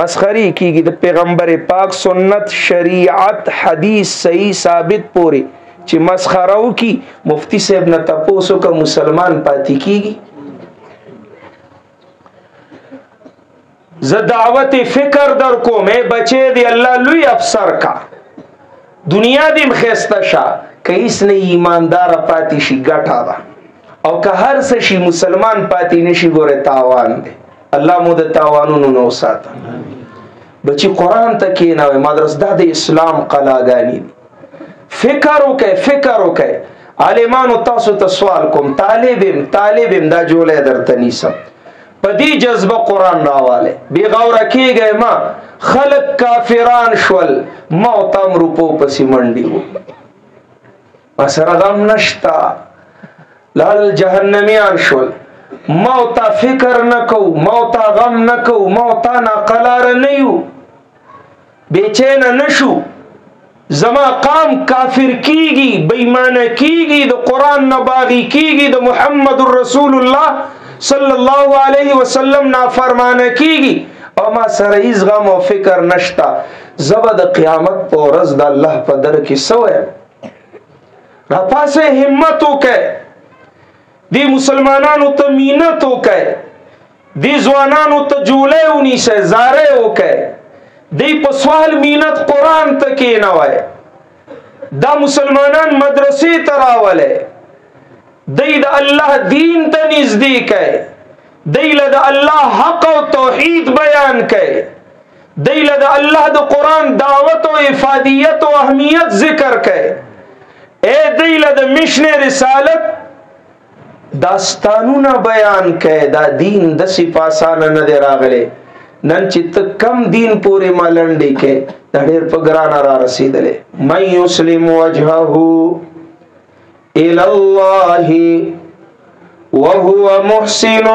مسخري کیږي د پیغمبر پاک سنت شریعت حدیث صحیح ثابت پوری چې مسخرو کی مفتی صاحب نه تاسو کا مسلمان پاتې کیږي ز دعوت فکر در کوم بچے دی الله لوی افسر کا دنیا دیم خسته شا کیس نه ایماندار پاتې شي ګټا دا او که هر څه شي مسلمان پاتې نشي ګوره تاوان دی الله مو د تاوانونو نو ساته بچی قران ته کې نه مدرسه د اسلام قلاګانی فکر وکي عالمانو تاسو ته سوال کوم طالبم دا جوړه درته نیسم په دې جذبه قران راواله بی غور کېږي ما خلق کافران شول موت امر په پسې منډي وو اسره غم نشتا لال جهنميان شول موت فکر نکو موت غم نکو موت نه قلار نه یو بیچین نشو زما قام کافر کیږي بېمانه کیږي د قران نه باغی کیږي د محمد رسول الله صلی الله علیه وسلم نافرمانه کیږي او ما سره هیڅ غم او فکر نشتا زبر د قیامت په ورځ د الله په در کې سوې را پاسه همت وکړه دی مسلمانانو ته مینت وکړه دی ځوانانو ته جولې ونیسه زاره وکړه دی په سوال مینت قران ته کې نه وای دا مسلمانان مدرسې ته راولې دی د الله دین ته نزدیک ہے دی له د الله حق او توحید بیان کړي دی له د الله د قران دعوت او افادیت او اهمیت ذکر کړي اے دی له د مشن رسالت داستانونه بیان کړي دا دین د صفاسانه نه دی راغلی نن چې کم دین پورې ملنډي کې د ډېر په ګران را رسیدلې مَن یسلم وجهه الى الله وهو محسن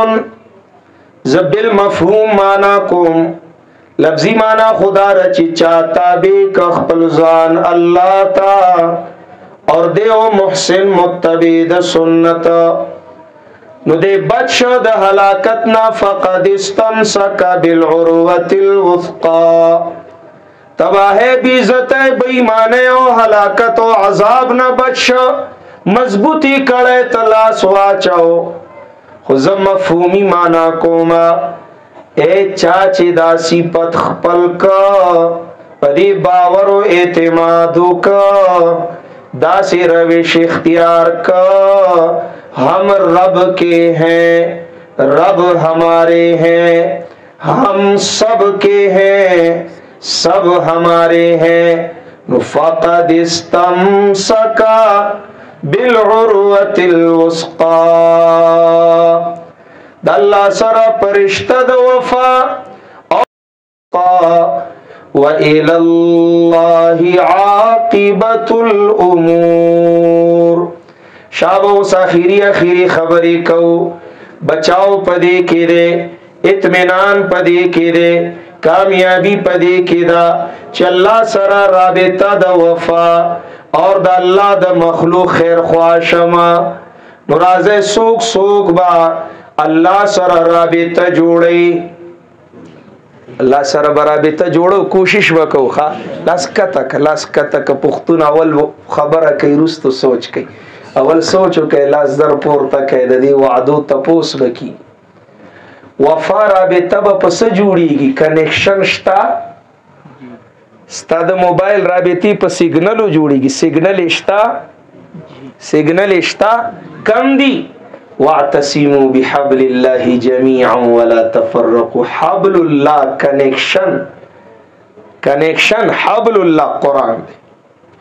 زبل مفهوم معنا کوم لفظي معنا خدا رچ چاہتا بے خپل ځان الله تا اور دیو محسن متبع د سنت نو دے بچ د ہلاکت نا فقد استمسک بالعروۃ الوثقا تباہ بیزت بےایمان او ہلاکت او عذاب نہ بچ مضبوطی کڑے تلاس واچو خذ مفہومی مانا کوما اے چاچی داسی پت خپل کا پدی باور و اعتمادو کا داسی روش اختیار کا हम रब के हैं, रब हमारे हैं, हम सब के हैं, सब हमारे हैं। फ़क़द इस्तमसका बिलउरवतिल वुस्क़ा। अल्लाह सरा परिश्ता द वफा व इलल्लाहि आक़िबतुल उमूर। शाबो आखिरी खबरी को बचाओ पदे के दे, इत्मीनान पदे के दे, कामयाबी पदे के दा चल्ला सरा राबिता द वफा और द अल्लाह द मखलूक खैर ख्वाशमा मुराज़े सोक सोक बा अल्लाह सरा राबिता जोड़े, अल्लाह सरा राबिता जोड़ो कोशिश वको खा लास कतक पुख्तून अवल खबर कई रुस्त सोच कई अवल सोचो के लास दर पोर तक ददी वादो तपोस बकी वफा राबिता बस जुड़ेगी कनेक्शन स्टा स्ताद मोबाइल राबिती पर सिग्नल जुड़ेगी, सिग्नल इश्ता कम दी। वातसिमु बिहब्लिल्लाहि जमीअन वला तफर्रकू। हब्लुल्लाह कनेक्शन हब्लुल्लाह कुरान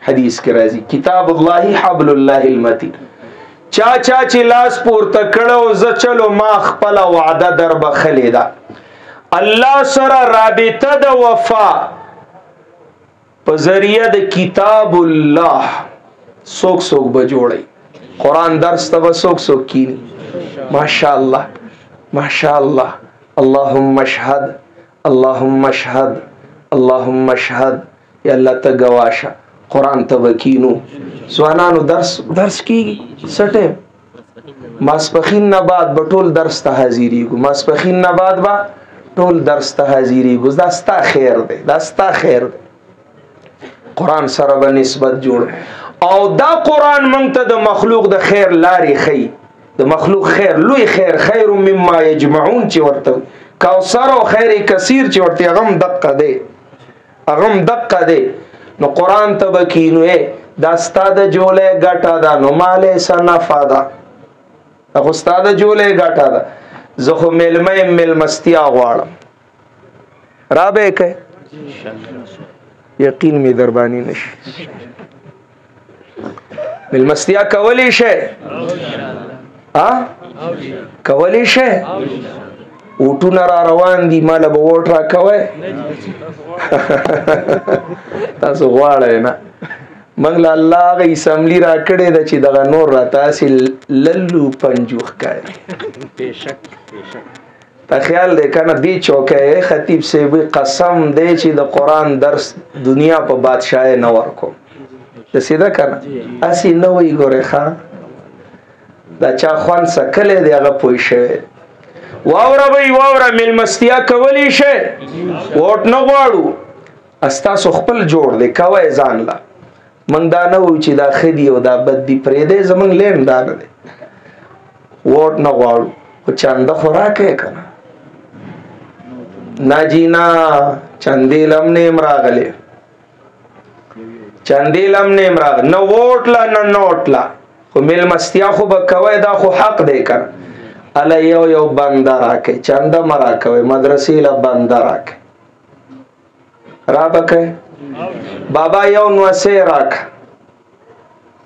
हदीस के राजी किताबुल्लाहि हब्लुल्लाहिल मतीन। चाचा चिलास पुरता कड़ो जचलो मा खपला वादा दर बखलेदा अल्लाह सरा राबिता द वफा पजरिया द किताबुल्लाह सोक सोक बजोड़े कुरान दर्स तब सोक सोक की माशाअल्लाह माशाअल्लाह। अल्लाहुम्मा शहद अल्लाहुम्मा शहद अल्लाहुम्मा शहद या अल्लाह त गवाशा कुरान तब कीनू स्वानानु दर्स की सटे मासपखीन नबाद बटोल दर्स तहाजीरी गु मासपखीन नबाद बा टोल दर्स तहाजीरी गु दस्ता खैर दे कुरान सरा ब निस्बत जोड़ او دا قرآن منگتا دا مخلوق دا خیر لاری خی دا مخلوق خیر لوی خیر مما یجمعون چی ورطا کوثر و خیر کثیر چی ورطا اغم دقا دے نو قرآن تبکینو داستا دا جولے گٹا دا نو مالے سا نفا دا اخستا دا جولے گٹا دا زخو ملمستی آغوارم رابع که یقین می دربانی نشی ملمستیا کولی شه کولی شه اوټو نار روان دي مال به ووټ را کوي تاسو غواړئ نه منګل الله غي اسمبلی را کړې د چې دغه نور را تاسو للو پنجوخ کوي بهشک تا خیال دې کنه دی چوکه خطیب سے وی قسم دې چې د قران درس دنیا په بادشاہ نه ورکو د سیده کنه اسی نو وی ګوره ښا دا چا خوان سکله دی هغه پوي شه واوره ملمستیا کولی شه ووټ نه غواړو استاسو خپل جوړ دی کوي ځان لا من دا نه و چې دا خدي او دا بد دی پرې دې زمون لیم دا نه دی ووټ نه غواړو خو چنده خوراکه کنه ناجینا چندیلم نیم راغله چندیلم نیم راغ نه ووټ لا نه نوټ لا خو ملمستیا خو به کوي دا خو حق دی کنه الا یو بنده راکې چنده مرا کوي مدرسې لا بنده راکې را بکې بابا یو نوسه راک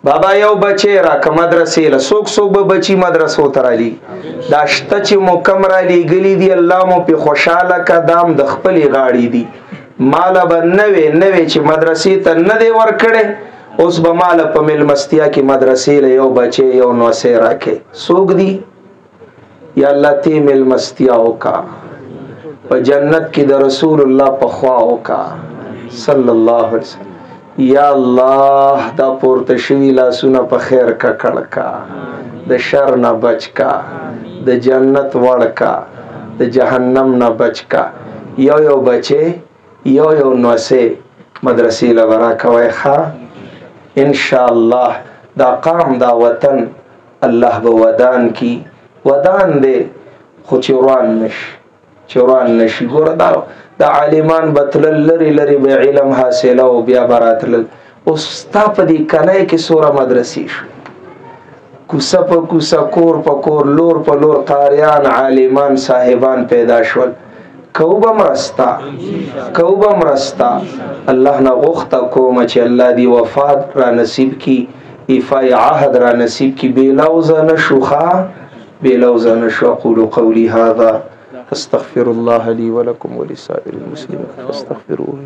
بابا یو بچی راک مدرسې لا سوک به بچی مدرسو ترالی دا شته چې مکم را لګلی دی الله مو په خوشاله قدم د خپل غاړي دی مال به نوې چې مدرسې ته نه دی ور کړې اوس به مال په ملمستیا کې مدرسې له یو بچي یو نوسه راکې سوق دی یا الله تی ملمستیا وکا په جنت کې د رسول الله په خوا وکا صلی الله علیه وسلم یا الله دا پورته شوی لاسونه په خیر کا کړکا د شر نه بچکا د جنت وړکا د جهنم نه بچکا یو بچي یو نوسه مدرسې لورا کوي ښا ان شاء الله دا قام دا وطن الله به ودان کی ودان دے خو چوران نشي ګور دا عالمان بتلل لري به علم حاصله او بیا براتل او ستا په دې کنه کې سوره مدرسې شو کوسه په کوسه کور په کور لور په لور قاریان عالمان صاحبان پیدا شول کوبه مرستا الله نه غوښته کوم چې الله دی وفات را نصیب کی ایفای عهد را نصیب کی بلوزه نشو اقول قولي هذا استغفر الله لي ولكم ولسائر المسلمين فاستغفروه.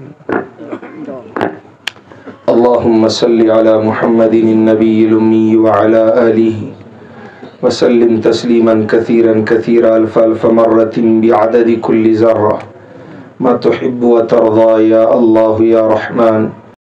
اللهم صل على محمد النبي الأمي وعلى آله وسلم تسليما كثيرا ألف مرة بعدد كل ذرة ما تحب وترضى يا الله يا رحمن.